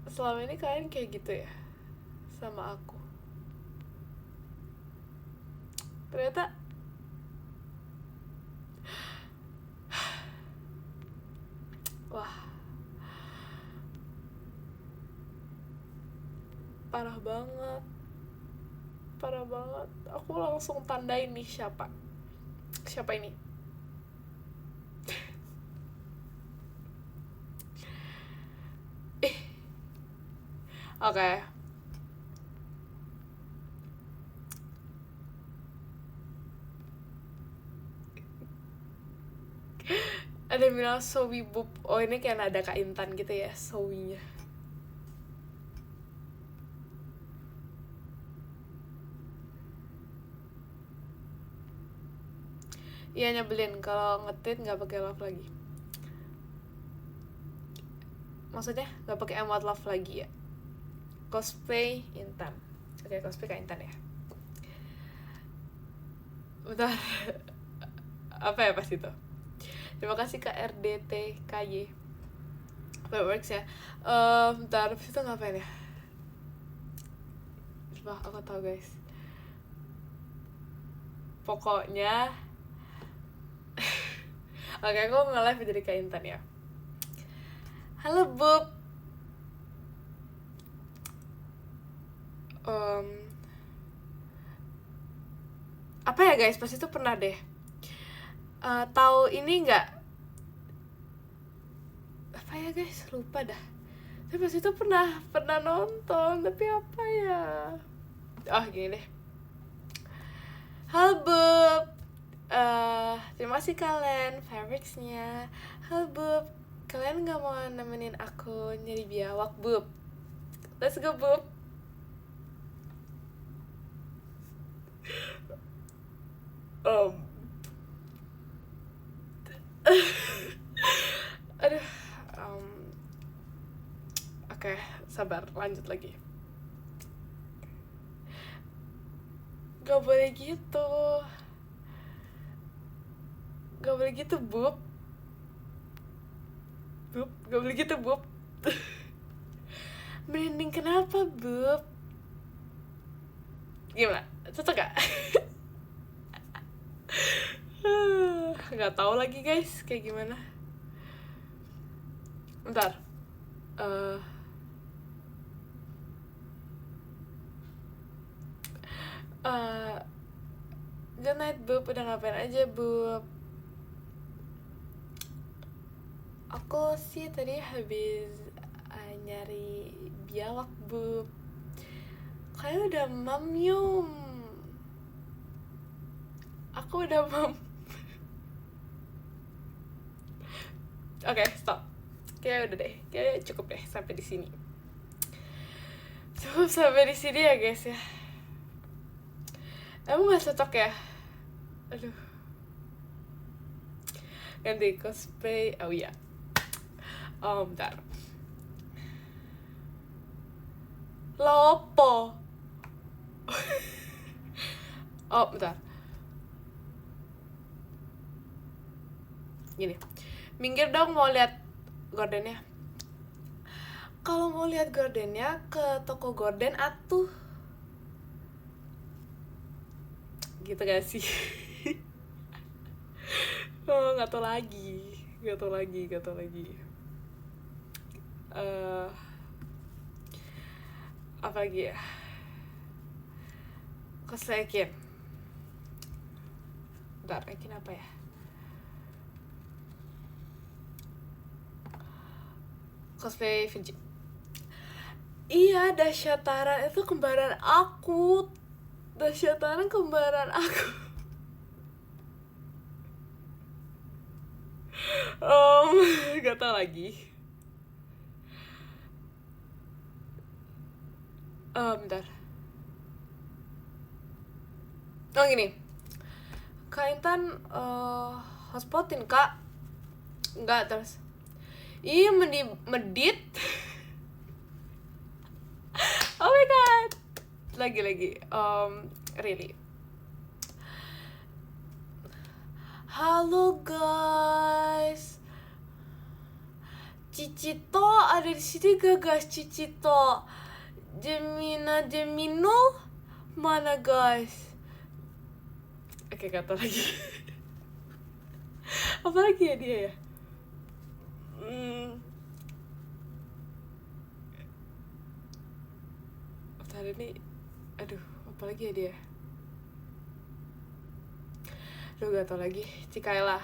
selama ini kalian kayak gitu ya sama aku. Ternyata wah, parah banget. Aku langsung tandain nih siapa ini. Oke. Ada yang bilang Sowi Bub. Oh, ini kayak nada Kak Intan gitu ya, Sowinya. Iya, nyebelin kalau nge-tweet nggak pakai love lagi. Maksudnya nggak pakai emot love lagi ya? Cosplay Intan. Oke, cosplay Kak Intan ya. Bentar. Apa ya pas itu? Terima kasih Kak RDTKY. Fireworks ya. Bentar, pas itu ngapain ya? Wah, aku tahu guys. Pokoknya oke, aku nge-live jadi Kak Intan ya. Halo Bob. Apa ya guys, pas itu pernah deh. Tahu ini nggak? Apa ya guys, lupa dah. Tapi pas itu pernah nonton, tapi apa ya? Oh, gini deh. Halo Bob. Terima kasih kalian Fabrics-nya. Halo Bob, kalian nggak mau nemenin aku nyari biawak Bob? Let's go Bob. Aduh. Oke, sabar, lanjut lagi. Gak boleh gitu. Gak boleh gitu, Bob. Gak boleh gitu, Bob. Merinding kenapa, Bob? Gimana? Cocok gak? Gak tahu lagi guys, kayak gimana. Bentar. Good night, Bob. Udah ngapain aja, Bob? Aku sih tadi habis nyari biawak, Bob. Kayaknya udah mamyum. Aku udah Oke, stop. Kayak udah deh. Kayak cukup deh sampai di sini. Cukup sampai di sini ya, guys ya. Emang gak cocok ya? Aduh. Ganti cosplay. Oh iya. Bentar. Lopo. Bentar. Gini. Minggir dong, mau lihat gordennya. Kalau mau lihat gordennya ke toko gorden atuh. Gitu gak sih? Nggak tau lagi. Apa lagi ya? Cosplay Ekin. Bentar, Ekin apa ya? Cosplay Vinci. Iya, Dasyataran itu kembaran aku. Dasyataran kembaran aku. Gak tau lagi. Bentar. Gini. Kak Intan hotspotin, Kak. Enggak, terus. Iya, medit. Oh my god. Lagi. Really. Halo guys. Cicito ada di sini gak guys? Cicito. Gemino mana guys? Oke, kata lagi. Apa lagi ya dia ya? Hari ini, aduh, apa lagi ya dia? Aduh, gak tau lagi. Cikaela.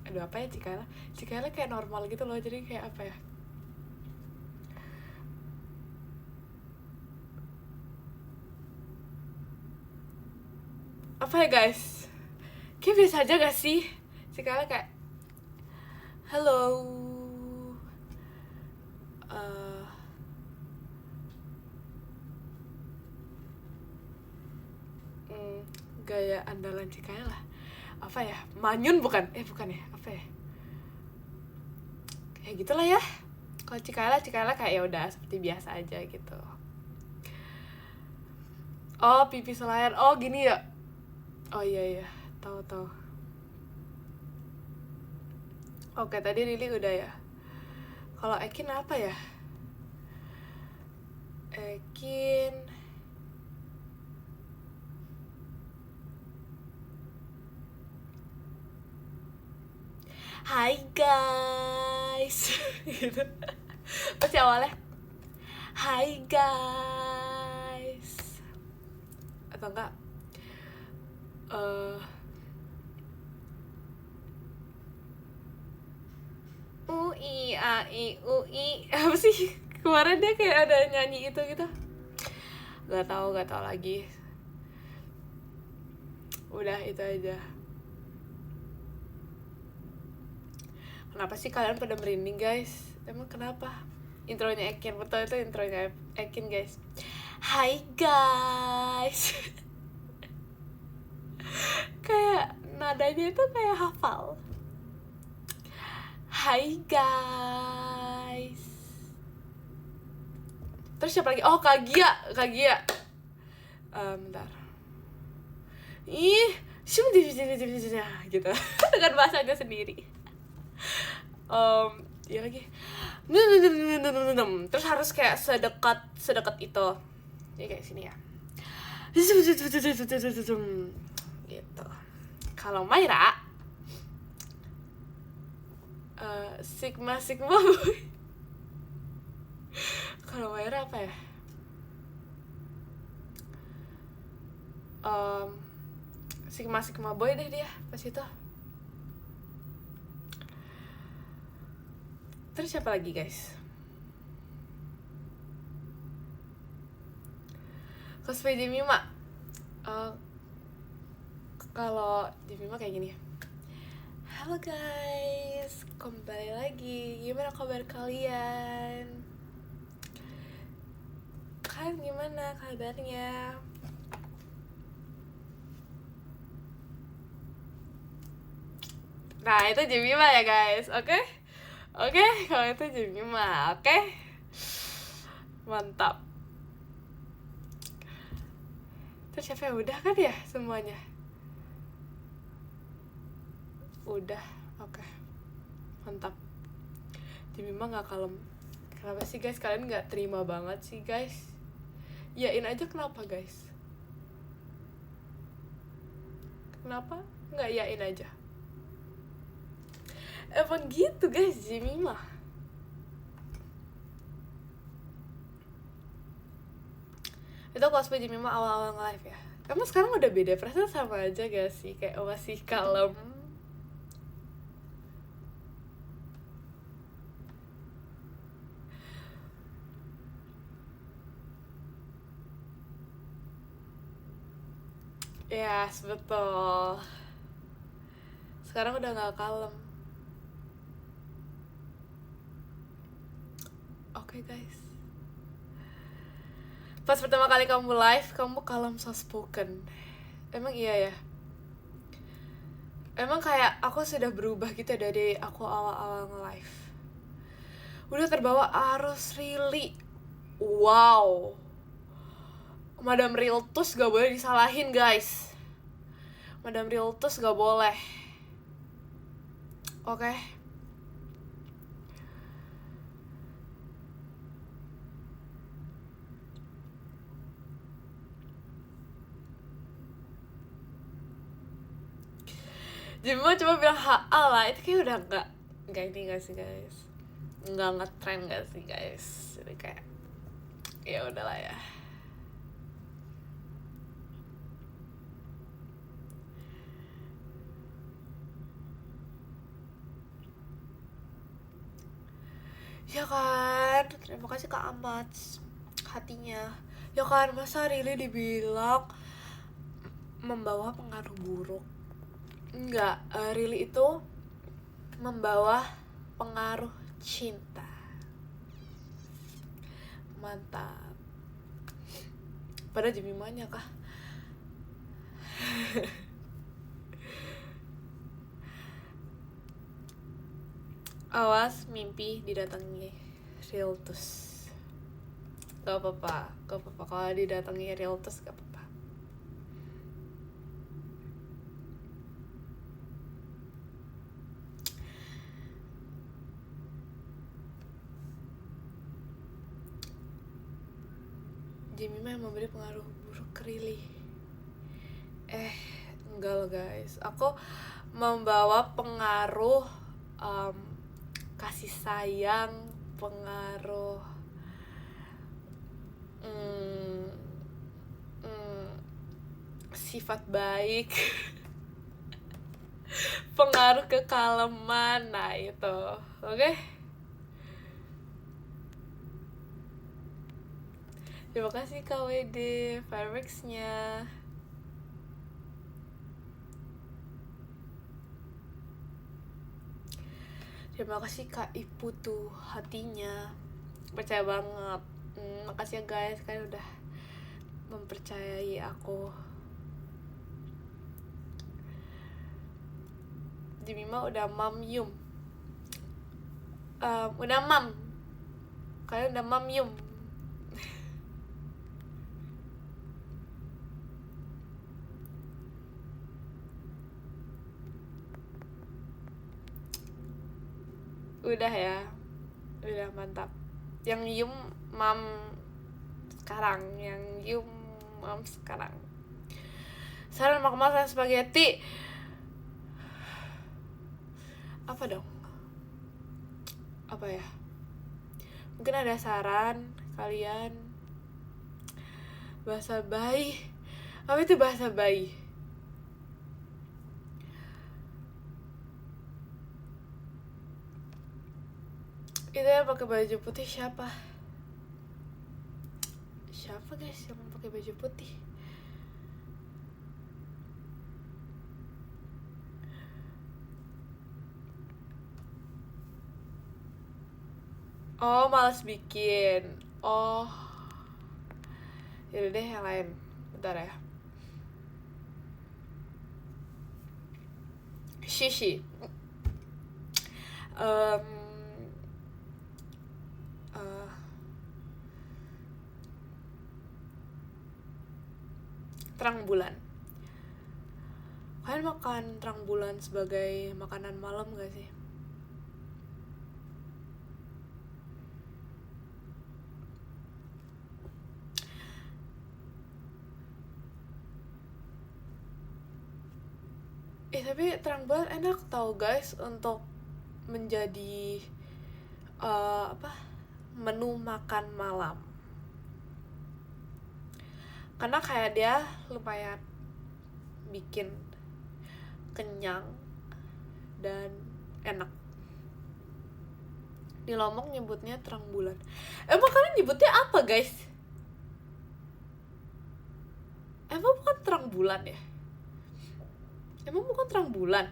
Aduh, apa ya Cikaela? Cikaela kayak normal gitu loh, jadi kayak apa ya? Apa ya guys? Kayak biasa aja gak sih? Cikaela kayak halo. Gaya andalan Cikaela apa ya? Manyun bukan? Bukan ya? Apa ya? Kayak gitulah ya. Kalau Cikaela kayak ya udah seperti biasa aja gitu. Oh, pipi selayar. Oh, gini ya. Oh iya, tahu. Oke, tadi Lily udah ya. Kalau Ekin apa ya? Ekin hai guys. Gitu. Pasti awalnya hai guys. Atau enggak UI apa sih? Kemarin dia kayak ada nyanyi itu gitu. Gak tahu lagi. Udah itu aja. Kenapa sih kalian pada merinding guys? Emang kenapa? Intronya Ekin, betul itu intronya Ekin guys. Hai guys. Kayak nadanya itu kayak hafal. Hai guys. Terus siapa lagi? Oh, Kak Gia. Bentar. Gitu. Dengan bahasanya sendiri. Ya lagi. Terus harus kayak sedekat itu. Ya kayak sini ya. Gitu. Kalau Maira Sigma boy. Kalau Maira apa ya? Sigma boy deh dia pas itu. Terus siapa lagi guys? cosplay Jemima. Kalau Jemima kayak gini. Halo guys, kembali lagi. Gimana kabar kalian? Kalian gimana kabarnya? Nah, itu Jemima ya guys, oke? Oke, kalau itu Jemima, oke? Mantap. Terus siapa udah kan ya semuanya? Udah, oke. Mantap. Jemima gak kalem. Kenapa sih guys, kalian gak terima banget sih guys? Yain aja kenapa guys? Kenapa gak yain aja? Emang gitu guys, Jemima. Itu cosplay Jemima awal-awal nge-live ya. Emang sekarang udah beda, perasaan sama aja gak sih? Kayak masih kalem. Yes, betul. Sekarang udah gak kalem. Oke guys. Pas pertama kali kamu live, kamu kalem soft spoken. Emang iya ya? Emang kayak aku sudah berubah gitu dari aku awal-awal nge-live. Udah terbawa arus Rili. Wow. Madam Riltus gak boleh disalahin guys. Madam Riltus gak boleh. Oke. Jemima cuma bilang HA lah, itu kayak udah nggak ini nggak sih guys, nggak ngetrend nggak sih guys, jadi kayak ya udahlah ya. Ya kan, terima kasih Kak Amat hatinya. Ya kan, masa Rili dibilang membawa pengaruh buruk? Enggak, Rili itu membawa pengaruh cinta. Mantap. Pada Jemimanya kah? Awas mimpi didatangi Riltus. Gak apa-apa kalau didatangi Riltus, gak apa-apa. Jemima yang memberi pengaruh buruk ke Rili. Enggak loh guys, aku membawa pengaruh kasih sayang, pengaruh sifat baik, pengaruh kekaleman, nah itu, oke? Terima kasih KWD Fireworks-nya. Terima kasih Kak Ipu tuh hatinya, percaya banget. Makasih ya guys, kalian udah mempercayai aku. Jemima udah mam yum. Udah mam. Kalian udah mam yum. Udah ya. Udah mantap. Yang yum mam sekarang, yang yum mam sekarang. Saran mau makan spaghetti. Apa dong? Apa ya? Mungkin ada saran kalian. Bahasa bayi. Apa itu bahasa bayi? Itu yang pakai baju putih siapa? siapa guys yang pakai baju putih? Oh, males bikin. Oh, yaudah deh yang lain. Bentar ya. Shishi. Um, uh, terang bulan. Kalian makan terang bulan sebagai makanan malam gak sih? Tapi terang bulan enak tau guys untuk menjadi menu makan malam. Karena kayak dia lumayan bikin kenyang dan enak. Di Lombok nyebutnya terang bulan. Emang kalian nyebutnya apa guys? Emang bukan terang bulan ya? Emang bukan terang bulan?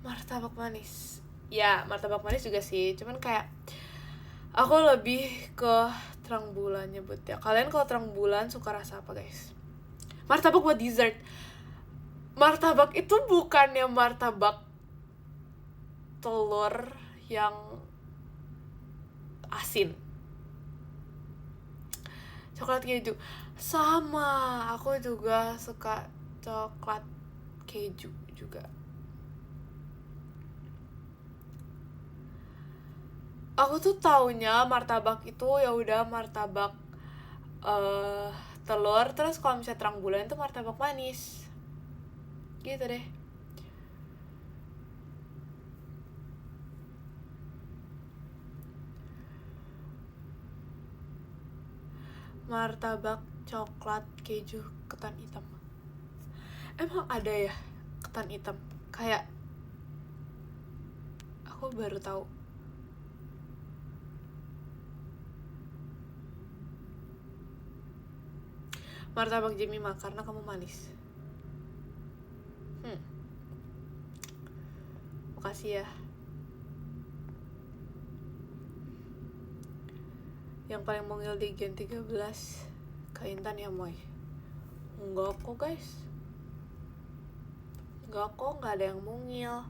Martabak manis. Ya, martabak manis juga sih. Cuman kayak aku lebih ke terang bulan nyebutnya. Kalian kalau terang bulan suka rasa apa guys? Martabak buat dessert. Martabak itu bukannya martabak telur yang asin. Coklat keju. Sama, aku juga suka coklat keju juga. Aku tuh taunya martabak itu ya udah martabak telur, terus kalau misalnya terang bulan itu martabak manis. Gitu deh. Martabak coklat keju ketan hitam. Emang ada ya ketan hitam? Kayak aku baru tahu. Martabak Jemima karena kamu manis. Makasih ya. Yang paling mungil di Gen 13 Kak Intan ya Moy. Enggak kok guys. Enggak kok, gak ada yang mungil.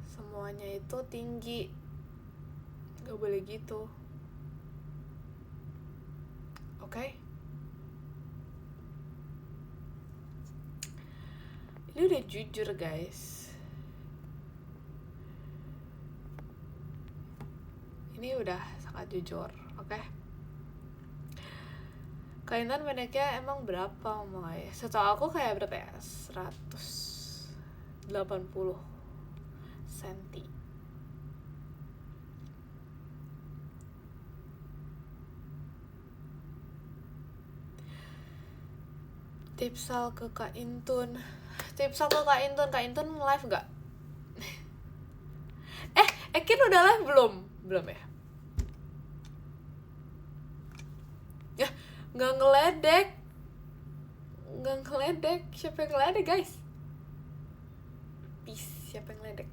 Semuanya itu tinggi. Gak boleh gitu. Oke? Ini udah jujur guys. Ini udah sangat jujur, oke? Kak Intan pendeknya emang berapa Moy? Setahu aku kayak berapa ya? 180 cm. Tipsal ke Kak Intun. Tipsal ke Kak Intun. Kak Intun live gak? Ekin udah live belum? Belum ya? Ya, gak ngeledek. Gak ngeledek. Siapa yang ngeledek guys? Peace, siapa yang ngeledek?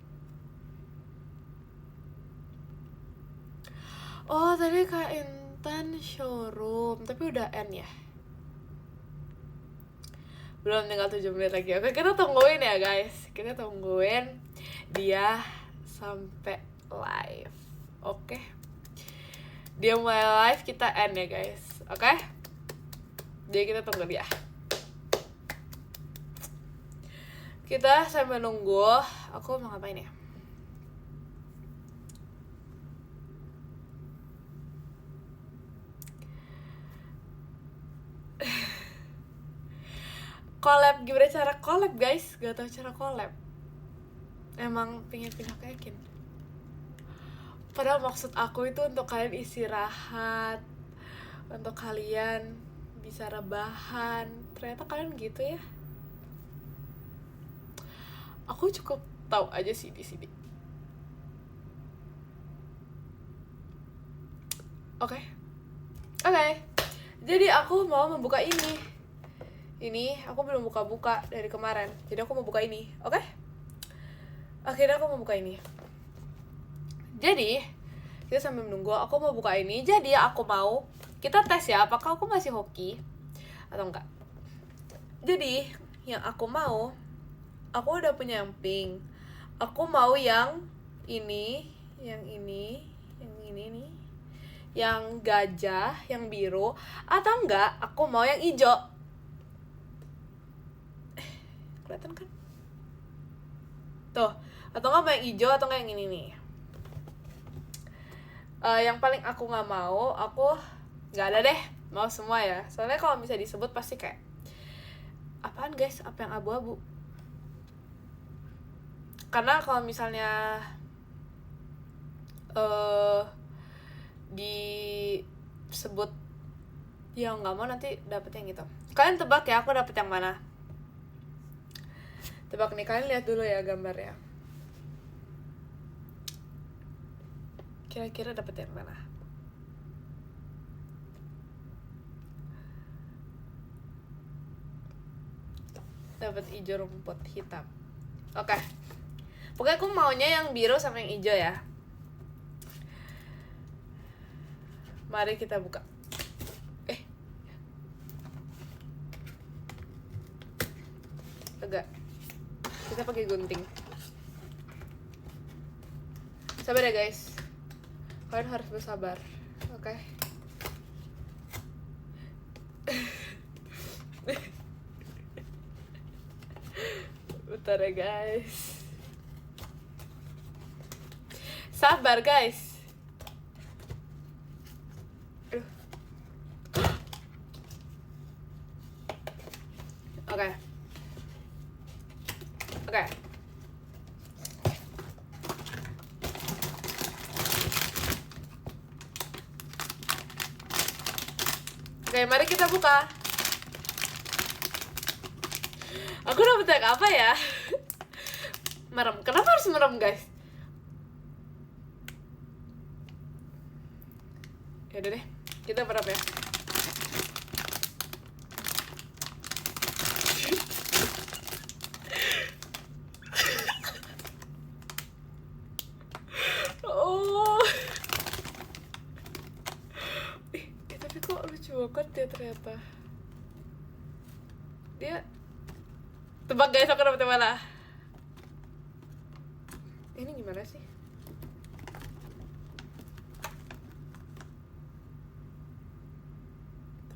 Oh, tadi Kak Intan showroom. Tapi udah end ya? Belum, tinggal 7 menit lagi. Oke, kita tungguin ya guys. Kita tungguin dia sampai live. Oke. Dia mulai live, kita end ya guys. Oke? Jadi kita tunggu dia. Kita sambil nunggu. Aku mau ngapain ya? Collab, gimana cara collab guys? Gak tau cara collab. Emang pengen pindah ke Ekin. Padahal maksud aku itu untuk kalian istirahat, untuk kalian bisa rebahan. Ternyata kalian gitu ya. Aku cukup tahu aja sih di sini. Oke. Jadi aku mau membuka ini. Ini aku belum buka-buka dari kemarin. Jadi aku mau buka ini, oke? Akhirnya aku mau buka ini. Jadi kita sambil menunggu, aku mau buka ini. Jadi aku mau kita tes ya, apakah aku masih hoki atau enggak. Jadi yang aku mau, aku udah punya yang pink. Aku mau yang ini, yang ini nih, yang gajah, yang biru, atau enggak aku mau yang hijau. Kelihatan kan? Tuh, atau enggak mau yang hijau atau enggak yang ini nih. Yang paling aku nggak mau, aku nggak ada deh, mau semua ya. Soalnya kalau bisa disebut pasti kayak apaan guys, apa yang abu-abu. Karena kalau misalnya disebut yang nggak mau, nanti dapet yang gitu. Kalian tebak ya, aku dapet yang mana? Tebak nih, kalian lihat dulu ya gambarnya. Kira-kira dapet yang mana? Dapat hijau rumput hitam. Oke. Pokoknya aku maunya yang biru sama yang hijau ya. Mari kita buka. Agak. Kita pakai gunting. Sabar ya guys. Kalian harus bersabar. Oke. Bentar ya guys. Sabar guys. Oke. Oke, mari kita buka. Aku dapet yang apa ya? Merem. Kenapa harus merem guys? Yaudah deh, kita merem ya. Tapi kok lucu banget ya ternyata. Dia tebak guys, aku dapet yang mana? Ini gimana sih?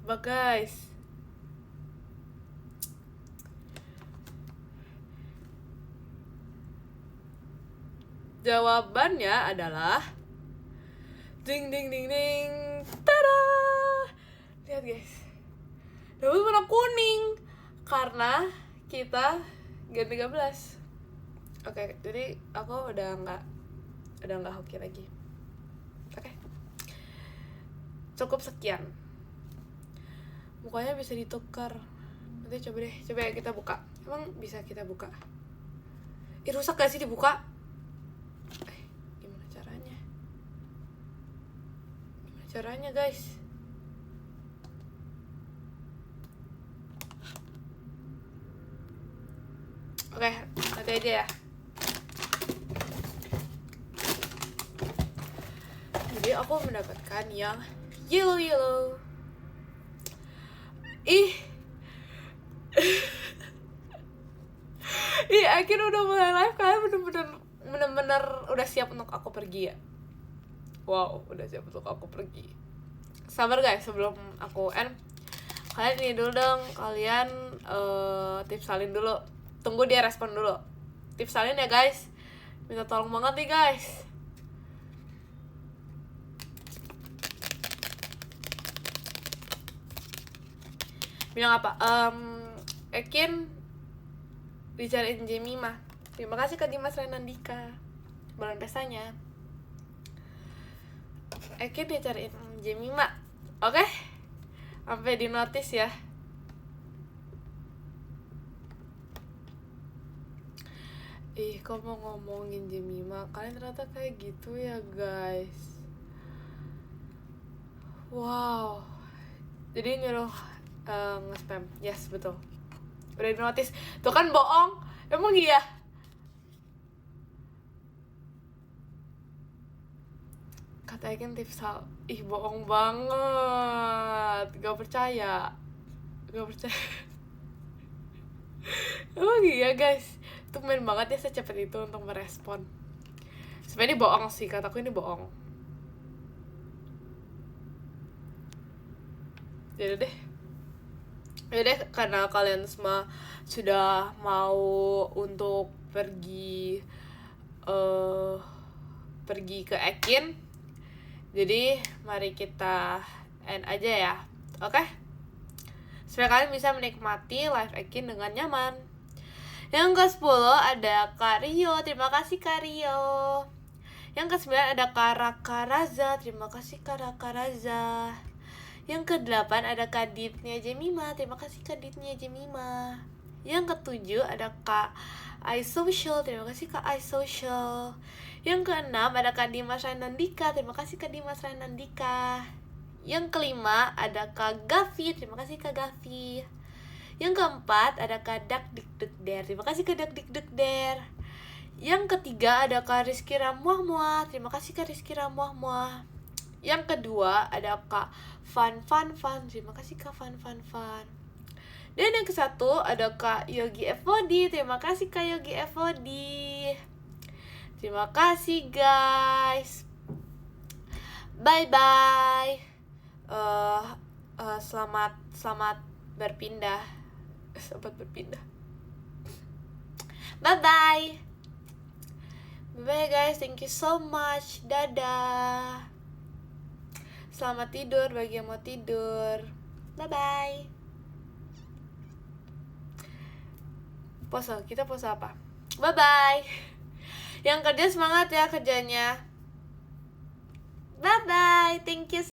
Tebak guys. Jawabannya adalah ding ding ding ding. Tada! Lihat guys. Dapat warna kuning karena kita Gen 13. Oke, jadi aku udah nggak hoki lagi. Oke. Cukup sekian. Mukanya bisa ditukar. Nanti coba ya kita buka. Emang bisa kita buka? Rusak gak sih dibuka? Gimana caranya? Gimana caranya guys? Oke, nanti aja ya. Jadi aku mendapatkan yang yellow. Akhirnya udah mulai live. Kalian bener-bener udah siap untuk aku pergi ya? Wow, udah siap untuk aku pergi. Sabar guys, sebelum aku end, kalian ini dulu dong. Kalian tips salin dulu. Tunggu dia respon dulu. Tips salin ya guys. Minta tolong banget nih guys. Bilang apa? Ekin dicariin Jemima. Terima kasih ke Dimas Renandika. Bulan pestanya. Ekin dicariin Jemima. Oke? Sampai di notice ya. Kok mau ngomongin Jemima? Kalian ternyata kayak gitu ya guys. Wow. Jadi nyuruh nge-spam. Yes, betul. Udah di notice. Tuh kan bohong. Emang iya? Katakan tips hal. Ih, bohong banget. Gak percaya. Emang iya, guys. Tumben banget ya secepat itu untuk merespon. Sebenarnya ini bohong sih, kataku ini bohong. Yaudah deh, karena kalian semua sudah mau untuk pergi ke Ekin, jadi mari kita end aja ya, oke? Supaya kalian bisa menikmati live Ekin dengan nyaman. Yang ke-10 ada Kak Rio, terima kasih Kak Rio. Yang ke-9 ada Kak Raka Raza, terima kasih Kak Raka Raza. Yang ke-8 ada Kak Ditnya Jemima, terima kasih Kak Ditnya Jemima. Yang ke-7 ada Kak iSocial, terima kasih Kak iSocial. Yang ke-6 ada Kak Dimas Renandika, terima kasih Kak Dimas Renandika. Yang ke-5 ada Kak Gavi, terima kasih Kak Gavi. Yang ke-4 ada Kak Dak Dik Dek Der, terima kasih Kak Dak Dik Dek Der. Yang ke-3 ada Kak Rizky Ramuah, terima kasih Kak Rizky Ramuah. Yang kedua ada Kak Fan, terima kasih Kak Fan. Dan yang ke-1 ada Kak Yogi Evodi, terima kasih Kak Yogi Evodi. Terima kasih guys. Bye bye. Selamat berpindah. Bye bye. Bye guys, thank you so much. Dadah. Selamat tidur bagi yang mau tidur. Bye bye. Kita pose apa? Bye bye. Yang kerja semangat ya kerjanya. Bye bye. Thank you.